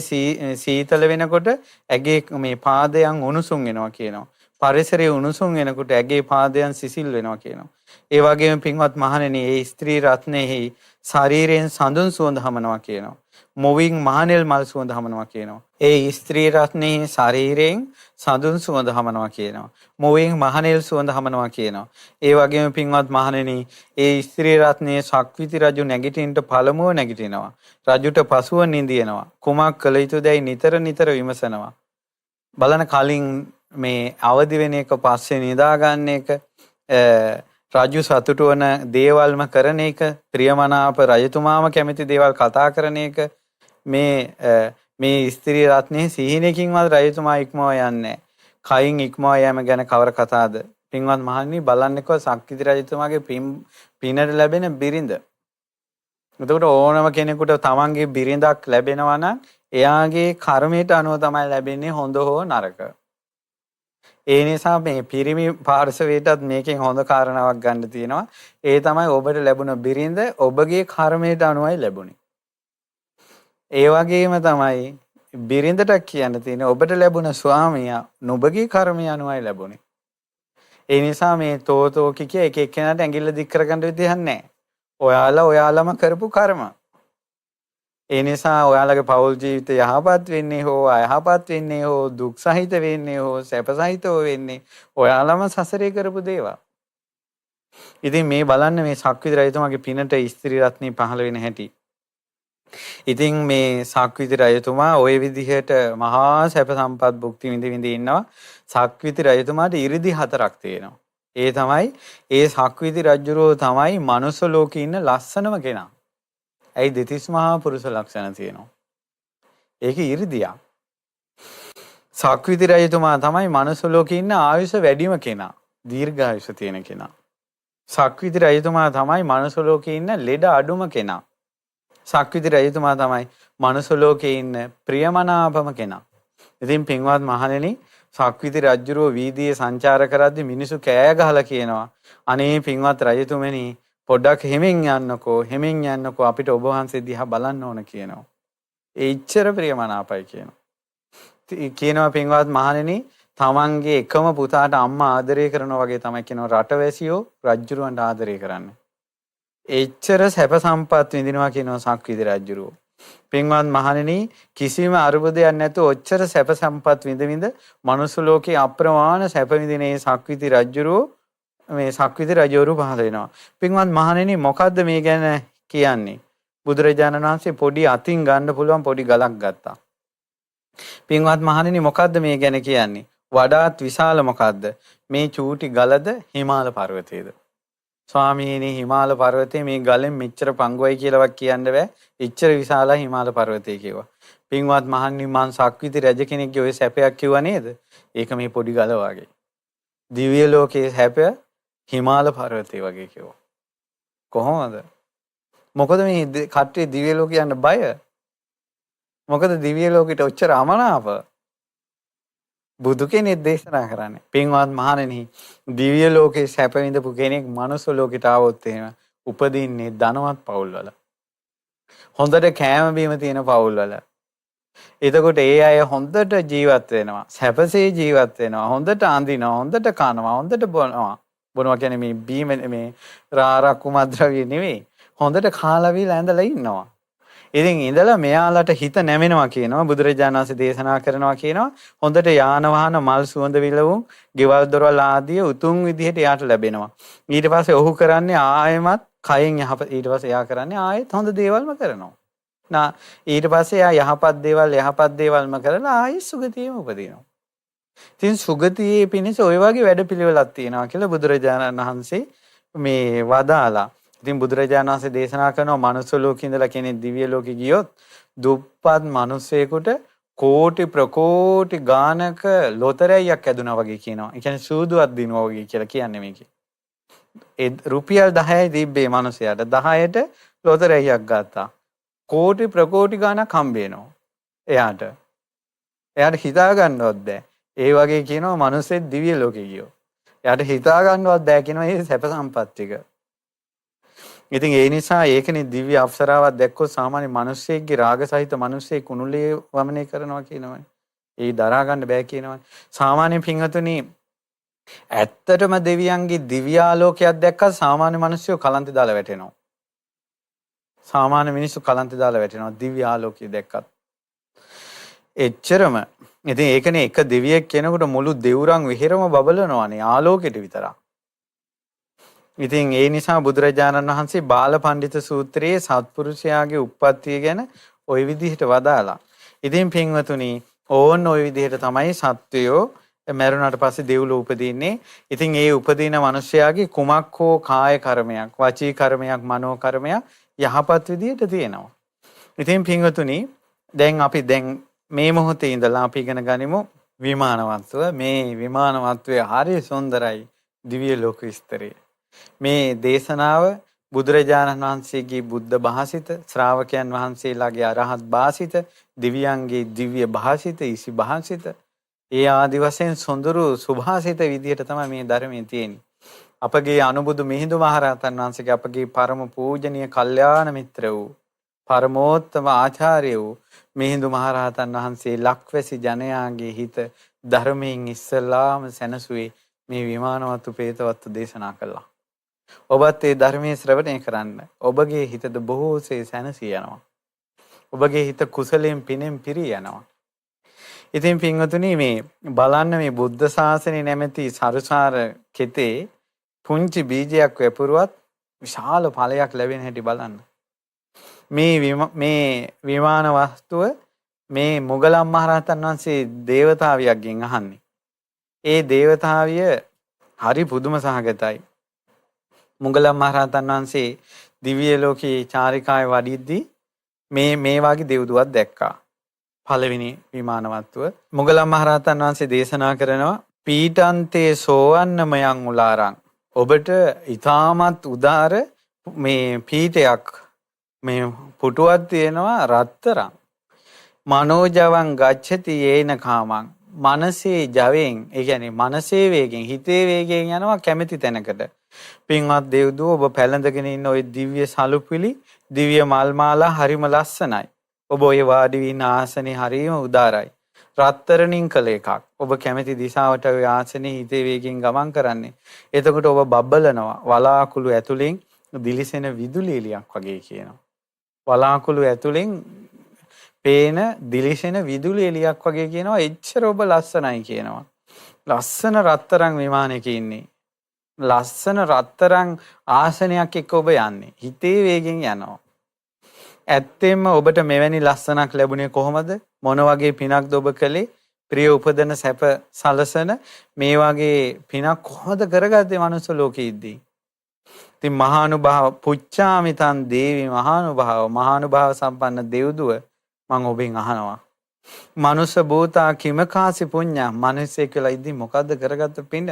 සීතල වෙනකොට ඇගේ මේ පාදයන් උණුසුම් වෙනවා කියනවා. පරිසරයේ උණුසුම් වෙනකොට ඇගේ පාදයන් සිසිල් වෙනවා කියනවා. ඒ වගේම පින්වත් මහණෙනි, ඒ ස්ත්‍රී රත්නයේහි ශරීරයෙන් සඳුන් සුවඳ හමනවා කියනවා. මොවින් මහනෙල් මල් සුවඳ හමනවා කියනවා. ඒ ස්ත්‍රී රත්නයේ ශරීරයෙන් සඳුන් සුවඳ හමනවා කියනවා. මොවින් මහනෙල් සුවඳ හමනවා කියනවා. ඒ වගේම පින්වත් මහණෙනි, ඒ ස්ත්‍රී රත්නයේ සක්විති රජු නැගිටින්නට පළමුව නැගිටිනවා. රජුට පසුව නිදිනවා. කුමක් කළ යුතුදයි නිතර නිතර විමසනවා. බලන කලින් මේ අවදි වෙන එක, පස්සේ නිදා ගන්න එක, රජු සතුටු වන දේවල්ම කරන එක, ප්‍රියමනාප රජතුමාම කැමති දේවල් කතා කරන එක, මේ ස්ත්‍රී රත්නයේ සිහිනකින්වත් රජතුමා ඉක්මව යන්නේ. කයින් ඉක්මව යෑම ගැන කවර කතාවද? පින්වත් මහණනි, බලන්නකෝ සක්විති රජතුමාගේ පිනට ලැබෙන බිරිඳ. එතකොට ඕනම කෙනෙකුට තමන්ගේ බිරිඳක් ලැබෙනවා නම් එයාගේ කර්මයට අනුව තමයි ලැබෙන්නේ, හොඳ හෝ නරක. ඒ නිසා මේ පිරිමි පාර්ශවයටත් මේකෙන් හොඳ කාරණාවක් ගන්න තියෙනවා. ඒ තමයි ඔබට ලැබුණ බිරිඳ ඔබගේ කර්මයට අනුවයි ලැබුණේ. ඒ වගේම තමයි බිරිඳට කියන්න තියෙන්නේ ඔබට ලැබුණ ස්වාමියා නුඹගේ කර්මය අනුවයි ලැබුණේ. ඒ නිසා මේ තෝතෝ කිය එක එක්කෙනාට ඇඟිල්ල දික් කරගන්න විදිහක් නැහැ. ඔයාලම කරපු කර්ම. ඒ නිසා ඔයාලගේ පෞල් ජීවිතය යහපත් වෙන්නේ හෝ අයහපත් වෙන්නේ හෝ දුක් සහිත වෙන්නේ හෝ සැප සහිතව වෙන්නේ ඔයාලම සසරේ කරපු දේවල්. ඉතින් මේ බලන්න මේ සක්විති රජතුමාගේ පිනට ස්ත්‍රී රත්නේ පහළ වෙන හැටි. ඉතින් මේ සක්විති රජතුමා ওই විදිහට මහා සැප සම්පත් භුක්ති විඳ ඉන්නවා. සක්විති රජතුමාට 이르දි 4ක් තියෙනවා. ඒ තමයි ඒ සක්විති රජුරෝ තමයි මනුස්ස ලෝකේ ඉන්න ලස්සනම කෙනා. ඇයි දෙතිස් මහා පුරුෂ ලක්ෂණ තියෙනවා. ඒක 이르දියා. සක්විති රජතුමා තමයි මනුස්ස ලෝකේ ඉන්න ආයුෂ වැඩිම කෙනා. දීර්ඝායුෂ තියෙන කෙනා. සක්විති රජතුමා තමයි මනුස්ස ලෝකේ ඉන්න ලෙඩ අඩුම කෙනා. සක්විති රජතුමා තමයි මනුස්ස ලෝකේ ඉන්න ප්‍රියමනාපම කෙනා. ඉතින් පින්වත් මහණෙනි සක්විති රජුරෝ වීදියේ සංචාර කරද්දී මිනිසු කෑ ගහලා කියනවා අනේ පින්වත් රජතුමනි පොඩ්ඩක් හෙමින් යන්නකෝ අපිට ඔබ වහන්සේ දිහා බලන්න ඕන කියනවා. ඒ ඉච්ඡර ප්‍රියමනාපයි කියනවා. කියනවා පින්වත් මහණෙනි තමන්ගේ එකම පුතාට අම්මා ආදරය කරනවා වගේ තමයි කියනවා රටවැසියෝ රජුරවන්ට ආදරය කරන්නේ. එච්චර සැප සම්පත් විඳිනවා කියනවා සක්විති රජුරෝ. පින්වත් මහණෙනි කිසිම අරුබුදයක් නැතුව ඔච්චර සැප සම්පත් විඳ මනුස්ස ලෝකේ අප්‍රමාණ සැප විඳින මේ සක්විති රජුරෝ මේ සක්විති රජවරු පහළ වෙනවා. පින්වත් මහණෙනි මොකද්ද මේ ගැන කියන්නේ? බුදුරජාණන් වහන්සේ පොඩි අතින් ගන්න පුළුවන් පොඩි ගලක් ගත්තා. පින්වත් මහණෙනි මොකද්ද මේ ගැන කියන්නේ? වඩාත් විශාල මොකද්ද? මේ චූටි ගලද හිමාල පර්වතයේද? ස්වාමීනි හිමාල පර්වතයේ මේ ගලෙන් මෙච්චර පංගුවයි කියලාවත් කියන්න බෑ. එච්චර විශාලයි හිමාල පර්වතය කිව්වා. පින්වත් මහණනි මං සක්විති රජ කෙනෙක්ගේ ඔය සැපයක් කිව්වා නේද? ඒක මේ පොඩි ගල වගේ. දිව්‍ය ලෝකයේ සැප හිමාල පර්වතය වගේ කිව්වා. කොහොමද? මොකද මේ කට්ටිය දිව්‍ය ලෝක යන්න බය? මොකද දිව්‍ය ලෝකෙට ඔච්චර අමනාප? බුදු කෙනෙක් දේශනා කරන්නේ. පින්වත් මහණෙනි දිව්‍ය ලෝකේ සැප විඳපු කෙනෙක් මනුස්ස ලෝකෙට ආවොත් එහෙම උපදින්නේ ධනවත් පවුල්වල. හොඳට කෑම බීම තියෙන පවුල්වල. එතකොට ඒ අය හොඳට ජීවත් වෙනවා. සැපසේ ජීවත් වෙනවා. හොඳට අඳිනවා. හොඳට කනවා. හොඳට බොනවා. බොනවා කියන්නේ මේ බීම මේ රාරක් කුමද්‍රව්‍ය නෙවෙයි. හොඳට කාලා බීලා ඇඳලා ඉන්නවා. ඉතින් ඉඳලා මෙයාලට හිත නැමෙනවා කියනවා බුදුරජාණන් වහන්සේ දේශනා කරනවා කියනවා හොඳට යාන වාහන මල් සුවඳ විලවුන් ගෙවල් දොරවල් ආදී උතුම් විදිහට එයාට ලැබෙනවා. ඊට පස්සේ ඔහු කරන්නේ ආයෙමත් කයෙන් යහපත් ඊට පස්සේ එයා කරන්නේ ආයෙත් හොඳ දේවල්ම කරනවා. ඊට පස්සේ එයා යහපත් දේවල්ම කරලා ආයෙත් සුගතියෙම උපදිනවා. ඉතින් සුගතියේ පිණිස ඔය වගේ වැඩපිළිවෙලක් තියෙනවා කියලා බුදුරජාණන් වහන්සේ මේ වදාලා. ඉතින් බුදුරජාණන් වහන්සේ දේශනා කරනවා මනුස්ස ලෝකේ ඉඳලා කෙනෙක් දිව්‍ය ලෝකෙ ගියොත් දුප්පත් මිනිසෙකුට කෝටි ප්‍රකෝටි ගානක ලොතරැයියක් ඇදුනා වගේ කියනවා. ඒ කියන්නේ සූදුවක් දිනුවා වගේ කියලා කියන්නේ මේකේ. ඒ රුපියල් 10යි තිබ්බේ මිනිසයාට 10ට ලොතරැයියක් ගත්තා. කෝටි ප්‍රකෝටි ගානක් හම්බ වෙනවා. එයාට හිතා ගන්නවත් බෑ. ඒ වගේ කියනවා මිනිස්සෙක් දිව්‍ය ලෝකෙ ගියෝ. එයාට හිතා ගන්නවත් බෑ කියනවා මේ සැප සම්පත් ටික. ඉතින් ඒ නිසා ඒකනේ දිව්‍ය අප්සරාවක් දැක්කොත් සාමාන්‍ය මිනිස්සෙක්ගේ රාග සහිත මිනිස්සෙක් කුණුලේ වමනය කරනවා කියනවනේ. ඒ දරා ගන්න බෑ කියනවනේ. සාමාන්‍ය පින්වතුනි ඇත්තටම දෙවියන්ගේ දිව්‍යාලෝකයක් දැක්කත් සාමාන්‍ය මිනිස්සු කලන්තේ දාලා වැටෙනවා. සාමාන්‍ය මිනිස්සු කලන්තේ දාලා වැටෙනවා දිව්‍යාලෝකය දැක්කත්. එච්චරම. ඉතින් ඒකනේ එක දෙවියෙක් කෙනෙකුට මුළු දෙවුරන් විහෙරම බබලනවානේ ආලෝකෙට විතරක්. ඉතින් ඒ නිසා බුදුරජාණන් වහන්සේ බාලපඬිත සූත්‍රයේ සත්පුරුෂයාගේ උප්පත්තිය ගැන ওই විදිහට වදාලා. ඉතින් පින්වතුනි ඕන් ওই විදිහට තමයි සත්වයෝ මරුණාට පස්සේ දෙව්ලොව උපදින්නේ. ඉතින් ඒ උපදින මිනිස්යාගේ කුමක් හෝ කාය කර්මයක්, වචී කර්මයක්, මනෝ කර්මයක් යහපත් විදිහට තියෙනවා. ඉතින් පින්වතුනි දැන් අපි මේ මොහොතේ ඉඳලා අපි ඉගෙන ගනිමු විමානවත්ව. මේ විමානවත්වයේ හරිය සුන්දරයි දිව්‍ය ලෝක විස්තරය. මේ දේශනාව බුදුරජාණන් වහන්සේගේ බුද්ධ භාසිත, ශ්‍රාවකයන් වහන්සේලාගේ අරහත් භාසිත, දිව්‍යයන්ගේ දිව්‍ය භාසිත, ඊසි භාසිත, ඒ ආදි වශයෙන් සොඳුරු සුභාසිත විදිහට තමයි මේ ධර්මයේ තියෙන්නේ. අපගේ අනුබුදු මිහිඳු මහරහතන් වහන්සේගේ අපගේ පරම පූජනීය කල්යාණ මිත්‍ර වූ පරමෝත්තම ආචාර්ය වූ මිහිඳු මහරහතන් වහන්සේ ලක්වැසි ජනයාගේ හිත ධර්මයෙන් ඉස්සලාම සැනසුවේ මේ විමානවත්තු ප්‍රේතවත්තු දේශනා කළා. ඔබත් ඒ ධර්මයේ ශ්‍රවණය කරන්න. ඔබගේ හිතද බොහෝසේ සැනසී යනවා. ඔබගේ හිත කුසලයෙන් පිනෙන් පිරී යනවා. ඉතින් පින්වතුනි මේ බලන්න මේ බුද්ධ ශාසනය නැමැති සරුසාර කෙතේ පුංචි බීජයක් වැපුරුවත් විශාල ඵලයක් ලැබෙන හැටි බලන්න. මේ විමාන වස්තුව මේ මොගලන් මහරහතන් වහන්සේ දේවතාවියක්ගෙන් අහන්නේ. ඒ දේවතාවිය හරි පුදුම සහගතයි. මොගලන් මහරහතන් වහන්සේ දිව්‍ය ලෝකේ චාරිකාවේ වඩිද්දී මේ වාගේ දෙව්දුවක් දැක්කා. පළවෙනි විමානවත්ව මොගලන් මහරහතන් වහන්සේ දේශනා කරනවා පීඨන්තේ සෝවන්නමයන් උලාරං. ඔබට ඊටමත් උදාර මේ පීඨයක් මේ පුටුවක් තියෙනවා රත්තරන්. මනෝජවං ගච්ඡති යේන කාමං. මනසේ ජවයෙන්, ඒ කියන්නේ මනසේ වේගෙන්, හිතේ වේගෙන් යනවා කැමැති තැනකට. පින්වත් දෙව්දුව ඔබ පැලඳගෙන ඉන්න ওই දිව්‍ය සලුපිලි, දිව්‍ය මල් මාලා හරිම ලස්සනයි. ඔබ ඔය වාඩි වින ආසනේ හරිම උදාරයි. රත්තරණින් කළ එකක්. ඔබ කැමැති දිශාවට ඔය ආසනේ හිතේ වේගෙන් ගමන් කරන්නේ. එතකොට ඔබ බබ්බලනවා. වලාකුළු ඇතුලෙන් දිලිසෙන විදුලි එළියක් වගේ කියනවා. වලාකුළු ඇතුලෙන් පේන දිලිසෙන විදුලි එළියක් වගේ කියනවා. එච්චර ඔබ ලස්සනයි කියනවා. ලස්සන රත්තරන් විමානයක ඉන්නේ. ලස්සන රත්තරන් ආසනයක් එක්ක ඔබ යන්නේ. හිතේ වේගෙන් යනවා. ඇත්තෙන්ම ඔබට මෙවැනි ලස්සනක් ලැබුණේ කොහොමද? මොන වගේ පිනක්ද ඔබ කළේ? ප්‍රිය උපදන සැප සලසන මේ වගේ පිනක් කොහොමද කරගත්තේ මනුස්ස ලෝකෙ ඉද්දී? ඉතින් මහානුභාව පුච්චාමිතං දේවි මහානුභාව සම්පන්න දෙව්දුව මම ඔබෙන් අහනවා. මනුස්ස භූතා කිමකාසි පුඤ්ඤා. මිනිස්සෙක් කියලා ඉද්දී මොකද්ද කරගත්ත පින?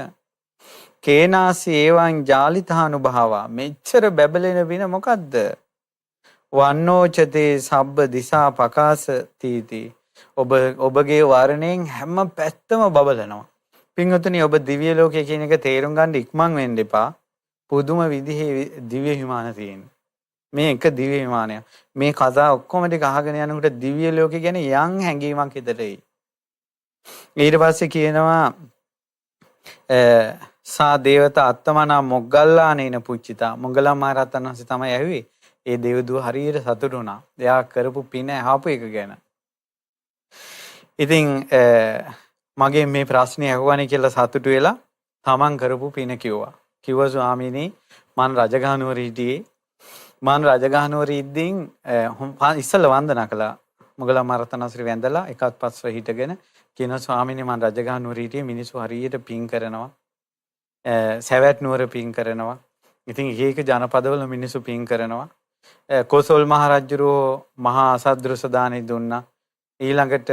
කේනාසි ඒවං ජාලිතානුභාවා. මෙච්චර බැබලෙන පින මොකද්ද? වන්නෝචතේ සබ්බ දිසා පකාස තීති. ඔබගේ වර්ණයෙන් හැම පැත්තම බබලනවා. පින්වතුනි, ඔබ දිව්‍ය ලෝකයේ කියන එක තේරුම් ගන්න ඉක්මන් වෙන්න එපා. පුදුම විදිහේ දිව්‍ය විමාන තියෙනවා. මේ එක දිව්‍ය විමානයක්. මේ කතා ඔක්කොම ටික අහගෙන යනකොට දිව්‍ය ලෝකේ ගැන යම් හැඟීමක් හිතට එයි. ඊට පස්සේ කියනවා සා දේවතා අත්තමනා මොග්ගල්ලානේන පුච්චිතා. මොග්ගලම් මහ රහතන් වහන්සේ තමයි ඇහුවේ. ඒ දෙව්දුව හරියට සතුටු වුණා. එයා කරපු පින අහපු එක ගැන. ඉතින් මගේ මේ ප්‍රශ්නේ අහුවනේ කියලා සතුටු වෙලා තමන් කරපු පින කිව්වා. කිව්වා ස්වාමීනි, මම රජගහනුවර හිටියේ. මම රජගහනුවර ඉද්දීන් ඉස්සෙල්ලා වන්දනා කළා. මොග්ගලම් මහ රහතන් වහන්සේ වැඳලා එකත් පස්ව හිටගෙන කියනවා ස්වාමීනි, මම රජගහනුවර හිටියේ. මිනිස්සු හරියට පින් කරනවා. සැවැත් නුවර පින් කරනවා. ඉතින් ඒක ජනපදවල මිනිස්සු පින් කරනවා. කොසල් මහ රජුරෝ මහා අසද්දෘස දානෙ දුන්නා. ඊළඟට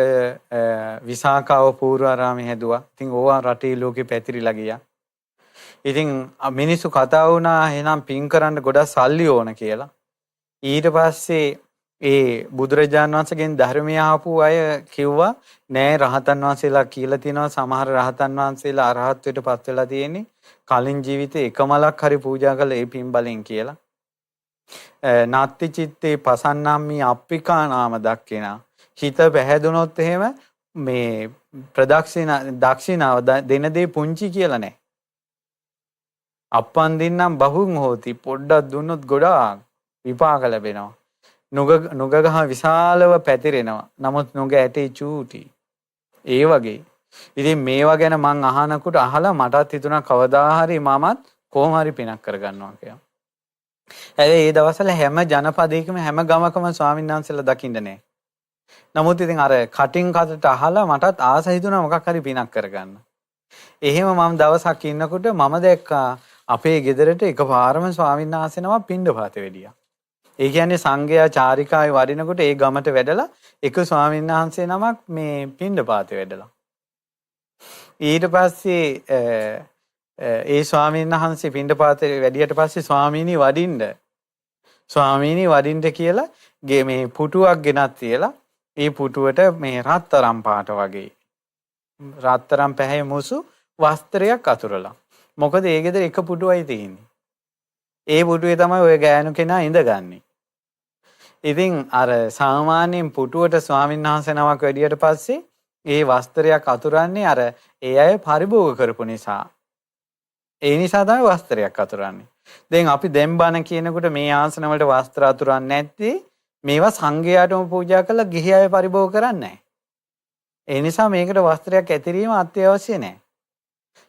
විසාකාව පූර්වාරාමේ හැදුවා. ඉතින් ඕවා රටේ ලෝකෙ පැතිරිලා ගියා. ඉතින් මිනිස්සු කතා වුණා එහෙනම් පින් කරන්න ගොඩක් සල්ලි ඕන කියලා. ඊට පස්සේ ඒ බුදුරජාණන් වහන්සේගෙන් ධර්මය ආපු අය කිව්වා නෑ, රහතන් වහන්සේලා කියලා තියෙනවා සමහර රහතන් වහන්සේලා අරහත්ත්වයට පත් වෙලා තියෙන්නේ කලින් ජීවිතේ එක මලක් හරි පූජා කළ ඒ පින් බලෙන් කියලා. නාත්ති චිත්තේ පසන්නම්මි අප්පිකා නාම දක්කිනා. හිත පැහැදුනොත් එහෙම මේ දක්ෂිනාව දෙන දේ පුංචි කියලා නෑ. අප්පන් දින්නම් බහුන් හෝති. පොඩ්ඩක් දුන්නොත් ගොඩාක් විපාක ලැබෙනවා. නුග ගහ විශාලව පැතිරෙනවා. නමුත් නුග ඇටේ චූටි. ඒ වගේ. ඉතින් මේවා ගැන මං අහනකොට අහලා මටත් හිතුණා කවදා හරි මමත් කොහොම හරි පිනක් කරගන්නවා කියලා. හැබැයි ඒ දවස්වල හැම ජනපදයකම හැම ගමකම ස්වාමීන් වහන්සේලා දකින්න නෑ. නමුත් ඉතින් අර කටින් කටට අහලා මටත් ආස හිතුණා මොකක් හරි පිනක් කරගන්න. එහෙම මම දවසක් ඉන්නකොට මම දැක්කා අපේ ගෙදරට එකපාරම ස්වාමීන් වහන්සේ නම පිණ්ඩපාතේ වැඩියා. ඒ කියන්නේ සංඝයා චාරිකාවේ වඩිනකොට ඒ ගමට වැඩලා එක ස්වාමීන් වහන්සේ නමක් මේ පිණ්ඩපාතේ වැඩලා. ඊට පස්සේ ඒ ස්වාමීන් වහන්සේ පිණ්ඩපාතේ වැඩියට පස්සේ ස්වාමීනි වඩින්න කියලා මේ පුටුවක් ගෙනත් තියලා ඒ පුටුවට මේ රත්තරන් පාට වගේ රත්තරන් පැහැ මුසු වස්ත්‍රයක් අතුරලා. මොකද ඒ ගෙදර එක පුටුවයි තියෙන්නේ. ඒ පුටුවේ තමයි ඔය ගෑනු කෙනා ඉඳගන්නේ. ඉතින් අර සාමාන්‍යයෙන් පුටුවට ස්වාමීන් වහන්සේ නමක් වැඩියට පස්සේ ඒ වස්ත්‍රයක් අතුරන්නේ අර ඒ අය පරිභෝග කරපු නිසා. ඒ නිසා තමයි වස්ත්‍රයක් අතුරන්නේ. දැන් අපි දැන් බණ කියනකොට මේ ආසන වලට වස්ත්‍ර අතුරන්නේ නැත්තේ මේවා සංඝයාටම පූජා කරලා ගිහි අය පරිභෝග කරන්නේ නැහැ. ඒ නිසා මේකට වස්ත්‍රයක් ඇතිරීම අත්‍යවශ්‍ය නැහැ.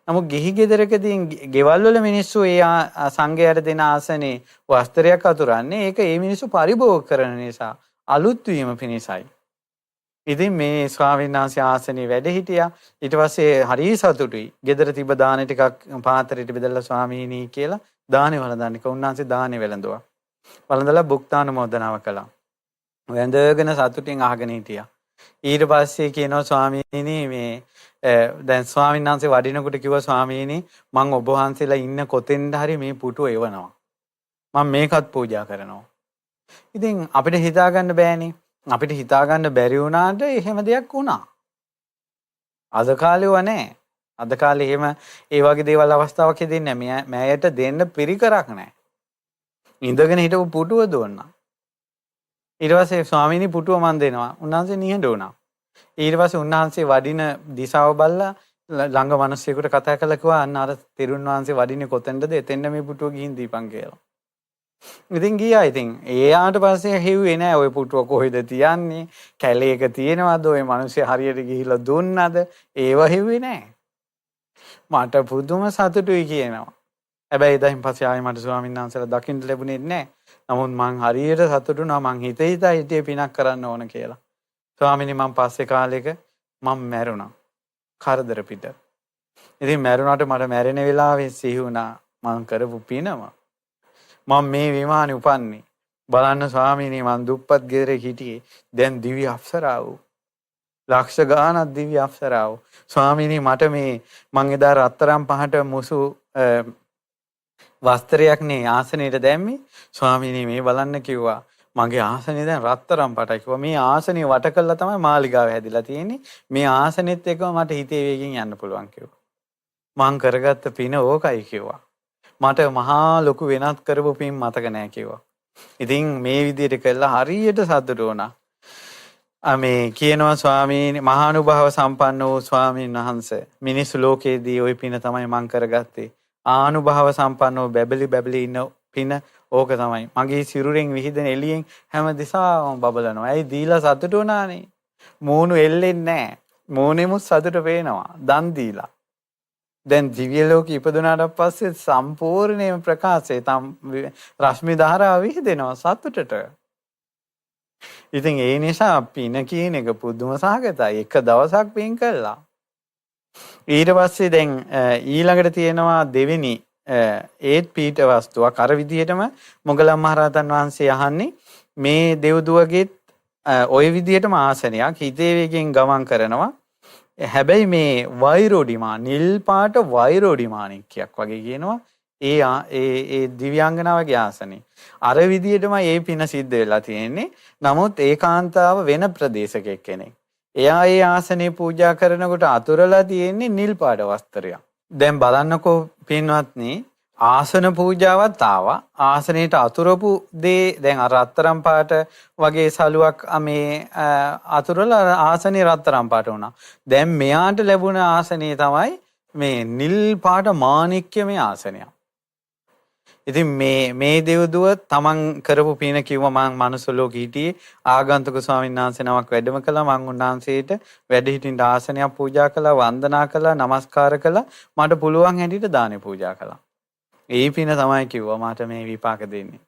නමුත් ගිහි ගෙදරකදී ගෙවල් වල මිනිස්සු ඒ සංඝයාට දෙන ආසනේ වස්ත්‍රයක් අතුරන්නේ ඒක ඒ මිනිස්සු පරිභෝග කරන නිසා අලුත් වීම පිණිසයි. ඉතින් මේ ස්වාමීන් වහන්සේ ආසනේ වැඩ හිටියා. ඊට පස්සේ හරි සතුටුයි. ගෙදර තිබ්බ දාන ටිකක් පාත්‍රයට බෙදලා ස්වාමීනි කියලා දානේ වළඳන්නේ. උන්වහන්සේ දානේ වැළඳුවා. වළඳලා භුක්තානුමෝදනාව කළා. වැඳගෙන සතුටින් අහගෙන හිටියා. ඊට පස්සේ කියනවා ස්වාමීනි මේ දැන් ස්වාමීන් වහන්සේ වඩිනකොට කිව්වා ස්වාමීනි මම ඔබ වහන්සේලා ඉන්න කොතෙන්ද හරි මේ පුටුව එවනවා. මම මේකත් පූජා කරනවා. ඉතින් අපිට හිතා ගන්න බෑනේ. අපිට හිතා ගන්න බැරි වුණාට එහෙම දෙයක් වුණා. අද කාලේව නැහැ. අද කාලේ එහෙම ඒ වගේ දේවල් අවස්ථාවක් දෙන්නේ නැහැ. මෑයට දෙන්න පිරිකරක් නැහැ. ඉඳගෙන හිටපු පුටුව දුන්නා. ඊට පස්සේ ස්වාමීනි පුටුව මන් දෙනවා. උන්වහන්සේ නිහඬ වුණා. ඊට පස්සේ උන්වහන්සේ වඩින දිශාව බලලා ළඟ මිනිස්සෙකුට කතා කළා කිව්වා අන්න අර තෙරුන් වහන්සේ වඩින්නේ කොතෙන්ද එතෙන්ද මේ පුටුව ගිහින් දීපන් කියලා. ඉතින් ගියා. ඉතින් එයාට පස්සේ හෙව්වේ නෑ ওই පුටුව කොහෙද තියන්නේ? කැලේක තියෙනවද? ওই මිනිස්සු හරියට ගිහිල්ලා දුන්නද? ඒව හෙව්වේ නෑ. මට පුදුම සතුටුයි කියනවා. හැබැයි එදායින් පස්සේ ආයෙ මට ස්වාමීන් වහන්සේලා දකින්න ලැබුණේ නෑ. නමුත් මං හරියට සතුටුනා මං හිතේ පිනක් කරන්න ඕන කියලා. ස්වාමීනි මං පස්සේ කාලෙක මං මැරුණා. කරදර පිට. ඉතින් මැරුණාට මට මැරෙන වෙලාවේ සිහි වුණා මං කරපු පිනම. මම මේ විමානේ උපන්නේ. බලන්න ස්වාමීනි මං දුප්පත් ගෙදරේ හිටියේ. දැන් දිව්‍ය අප්සරාවෝ. ලක්ෂ ගාණක් දිව්‍ය අප්සරාවෝ. ස්වාමීනි මට මේ මං එදා රත්තරන් පහට මුසු වස්ත්‍රයක් නේ ආසනෙට දැම්මේ. ස්වාමීනි මේ බලන්න කිව්වා. මගේ ආසනේ දැන් රත්තරන් පාටයි කිව්වා. මේ ආසනේ වට කළා තමයි මාලිගාව හැදිලා තියෙන්නේ. මේ ආසනෙත් එක්කම මට හිතේ වේගෙන් යන්න පුළුවන් කිව්වා. මං කරගත්ත පින ඕකයි කිව්වා. මට මහා ලොකු වෙනත් කරපු පින් මතක නැහැ කිව්වා. ඉතින් මේ විදිහට කළා හරියට සතුටු වුණා. මේ කියනවා ස්වාමීනි මහානුභාව සම්පන්න වූ ස්වාමීන් වහන්සේ මිනිස් ලෝකයේදී ওই පින තමයි මං කරගත්තේ. ආනුභාව සම්පන්නව බැබලි ඉන්න පින ඕක තමයි. මගේ සිරුරෙන් විහිදෙන එළියෙන් හැම දිසාවම බබලනවා. ඇයි දීලා සතුටු වුණානේ. මූණු එල්ලෙන්නේ නැහැ. මූණෙමුත් සතුට පේනවා. දන් දීලා. දැන් දිව්‍ය ලෝකෙ ඉපදුනාට පස්සේ සම්පූර්ණයෙන්ම ප්‍රකාශය රශ්මි ධාරාව විහිදෙනවා සතුටට. ඉතින් ඒ නිසා පින කියන එක පුදුම සහගතයි. එක දවසක් පින් කළා. ඊට පස්සේ දැන් ඊළඟට තියෙනවා දෙවෙනි ඒත් පීඨ වස්තුවක්. අර විදිහටම මොගලන් මහරහතන් වහන්සේ අහන්නේ මේ දෙව්දුවගෙත් ওই විදිහටම ආසනයක් හිතේ වේගෙන් ගමන් කරනවා. හැබැයි මේ වෛරෝඩිමා නිල් පාට වෛරෝඩිමාණික්කයක් වගේ කියනවා. ඒ දිව්‍යාංගනාවගේ ආසනේ. අර විදිහටම ඒ පින සිද්ධ වෙලා තියෙන්නේ. නමුත් ඒකාන්තාව වෙන ප්‍රදේශයක කෙනෙක්. එයා ඒ ආසනේ පූජා කරනකොට අතුරලා තියෙන්නේ නිල් පාට වස්ත්‍රයක්. දැන් බලන්නකෝ පින්වත්නි ආසන පූජාවත් ආවා. ආසනේට අතුරපු දේ දැන් අර රත්තරන් පාට වගේ සලුවක් මේ අතුරලා ආසනේ රත්තරන් පාට වුණා. දැන් මෙයාට ලැබුණ ආසනේ තමයි මේ නිල් පාට මාණික්‍යමය ආසනය. ඉතින් මේ දෙව්දුව තමන් කරපු පින කිව්ව මං මනුස්ස ලෝකෙ හිටියේ ආගන්තුක ස්වාමීන් වහන්සේ නමක් වැඩම කළා. මං උන්වහන්සේට වැඩ හිටින්න ආසනයක් පූජා කළා, වන්දනා කළා, නමස්කාර කළා. මට පුළුවන් හැටියට දානේ පූජා කළා. ඒ පින තමයි කිව්වා මට මේ විපාක දෙන්නේ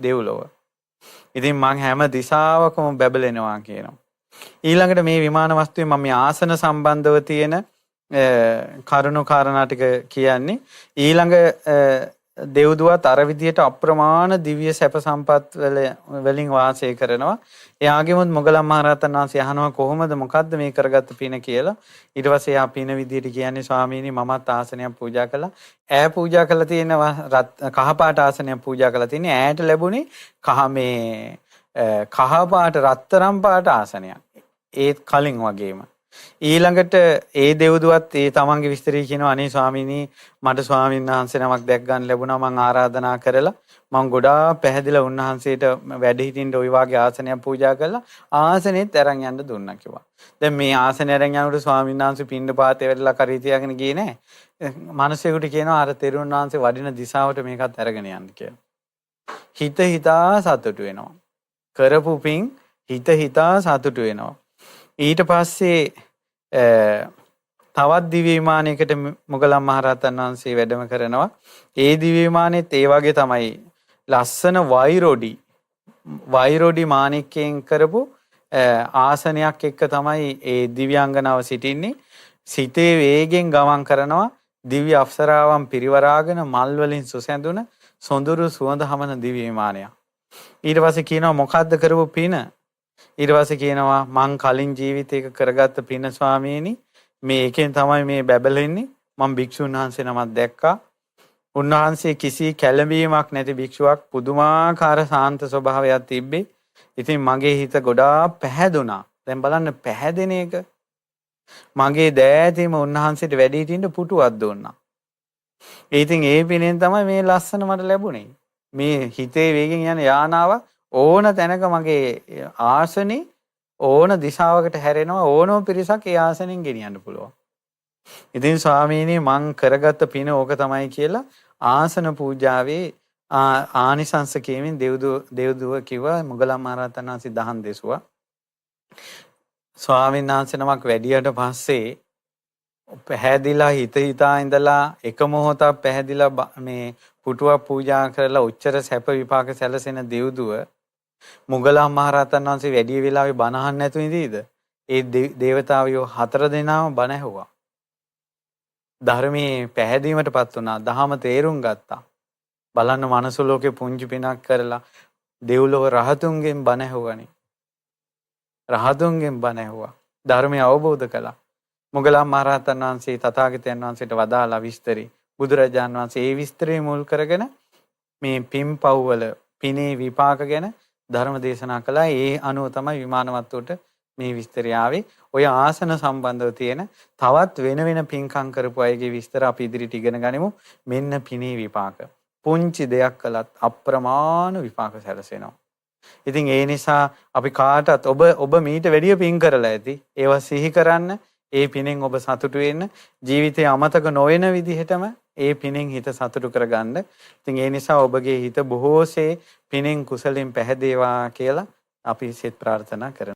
දෙව්ලොව. ඉතින් මං හැම දිශාවකම බැබලෙනවා කියනවා. ඊළඟට මේ විමාන වස්තුවේ මම මේ ආසන සම්බන්ධව තියෙන කරුණු කාරණා ටික කියන්නේ ඊළඟ දෙව්දුවත් අර විදියට අප්‍රමාණ දිව්‍ය සැප සම්පත් වලින් වාසය කරනවා. එයාගෙමුත් මොගලන් මහරහතන් වහන්සේ අහනවා කොහොමද මොකද්ද මේ කරගත්ත පින කියලා. ඊට පස්සේ එයා පින විදියට කියන්නේ ස්වාමීනි මමත් ආසනයක් පූජා කළා. ඈ පූජා කළා තියෙනවා කහපාට ආසනයක් පූජා කළා තියෙන්නේ. ඈට ලැබුණේ කහපාට රත්තරන් පාට ආසනයක්. ඒත් කලින් වගේම. ඊළඟට ඒ දෙව්දුවත් ඒ තමන්ගේ විස්තරය කියනවා අනේ ස්වාමීනි මට ස්වාමීන් වහන්සේ නමක් දැක් ගන්න ලැබුණා. මං ආරාධනා කරලා මං ගොඩාක් පැහැදිලා උන්වහන්සේට වැඩ හිටින්න ওই වාගේ ආසනයක් පූජා කළා. ආසනෙත් අරන් යන්න දුන්නා කිව්වා. දැන් මේ ආසනේ අරන් යනකොට ස්වාමීන් වහන්සේ පින්ඩපාතේ වැඩලා කරේ තියාගෙන ගියේ නෑ. මිනිස්සුෙකුට කියනවා අර තෙරුන් වහන්සේ වඩින දිශාවට මේකත් අරගෙන යන්න කියලා. හිතා සතුටු වෙනවා. කරපු පින් හිතා සතුටු වෙනවා. ඊට පස්සේ තවත් දිව්‍ය විමානයකට මොගලන් මහරහතන් වහන්සේ වැඩම කරනවා. ඒ දිව්‍ය විමානෙත් ඒ වගේ තමයි ලස්සන වෛරෝඩි මාණික්කයෙන් කරපු ආසනයක් එක්ක තමයි ඒ දිව්‍යාංගනාව සිටින්නේ. සිතේ වේගෙන් ගමන් කරනවා. දිව්‍ය අප්සරාවන් පිරිවරාගෙන මල් වලින් සුසැඳුන සොඳුරු සුවඳ හමන දිව්‍ය විමානයක්. ඊට පස්සේ කියනවා මොකද්ද කරපු පින? ඊට පස්සේ කියනවා මං කලින් ජීවිතයක කරගත්ත පින ස්වාමීනි මේ එකෙන් තමයි මේ බැබලෙන්නේ. මම භික්ෂුන් වහන්සේ නමක් දැක්කා. උන්වහන්සේ කිසි කැළඹීමක් නැති භික්ෂුවක් පුදුමාකාර සාන්ත ස්වභාවයක් තිබ්බේ. ඉතින් මගේ හිත ගොඩාක් පැහැදුනා. දැන් බලන්න පැහැදෙන එක. මගේ දෑතීම උන්වහන්සේට වැඩි හිටින්න පුටුවක් දුන්නා. ඉතින් ඒ පිනෙන් තමයි මේ ලස්සන මට ලැබුණේ. මේ හිතේ වේගෙන් යන යානාව ඕන තැනක මගේ ආසනේ ඕන දිශාවකට හැරෙනවා ඕනම පිරිසක් ඒ ආසනෙන් ගෙනියන්න පුළුවන්. ඉතින් ස්වාමීනි මං කරගත්ත පින ඕක තමයි කියලා ආසන පූජාවේ ආනිසංස කියමින් දෙව්දුව කිව්වා මොගලන් මහරහතන් වහන්සේ දහම් දෙසුවා. ස්වාමීන් වහන්සේ නමක් වැඩියට පස්සේ පැහැදිලා හිතා ඉඳලා එක මොහොතක් පැහැදිලා මේ පුටුවක් පූජා කරලා උච්චර සැප විපාක සැලසෙන දෙව්දුව මුගලන් මහරහතන් වහන්සේ වැඩි වෙලාවේ බණ අහන්න නැතු ඉඳීද? ඒ දේවතාවයෝ 4 දෙනාම බණ ඇහුවා. ධර්මයේ පැහැදීමටපත් වුණා. දහම තේරුම් ගත්තා. බලන්න මනස ලෝකේ පුංචි පිනක් කරලා දෙව්ලොව රහතුන්ගෙන් බණ ඇහුවානේ. රහතුන්ගෙන් බණ ඇහුවා. ධර්මය අවබෝධ කළා. මුගලන් මහරහතන් වහන්සේ තථාගතයන් වහන්සේට වදාලා විස්තරي බුදුරජාන් වහන්සේ ඒ විස්තරේ මුල් කරගෙන මේ පින්පව්වල පිනේ විපාක ගැන ධර්ම දේශනා කළා. ඒ අනුව තමයි විමානවත්වට මේ විස්තරය ආවේ. ඔය ආසන සම්බන්ධව තියෙන තවත් වෙන පින්කම් කරපු අයගේ විස්තර අපි ඉදිරියට ඉගෙන ගනිමු. මෙන්න පිනේ විපාක. පුංචි දෙයක් කළත් අප්‍රමාණ විපාක සැලසෙනවා. ඉතින් ඒ නිසා අපි කාටත් ඔබ මීට වැඩිය පින් කරලා ඇති. ඒවා සිහි කරන්න. ඒ පිනෙන් ඔබ සතුටු වෙන්න. ජීවිතේ අමතක නොවන විදිහටම ඒ පිනෙන් හිත සතුටු කරගන්න. ඉතින් ඒ නිසා ඔබගේ හිත බොහෝසේ පිනෙන් කුසලෙන් පැහැදේවා කියලා අපි සිත ප්‍රාර්ථනා කරනවා.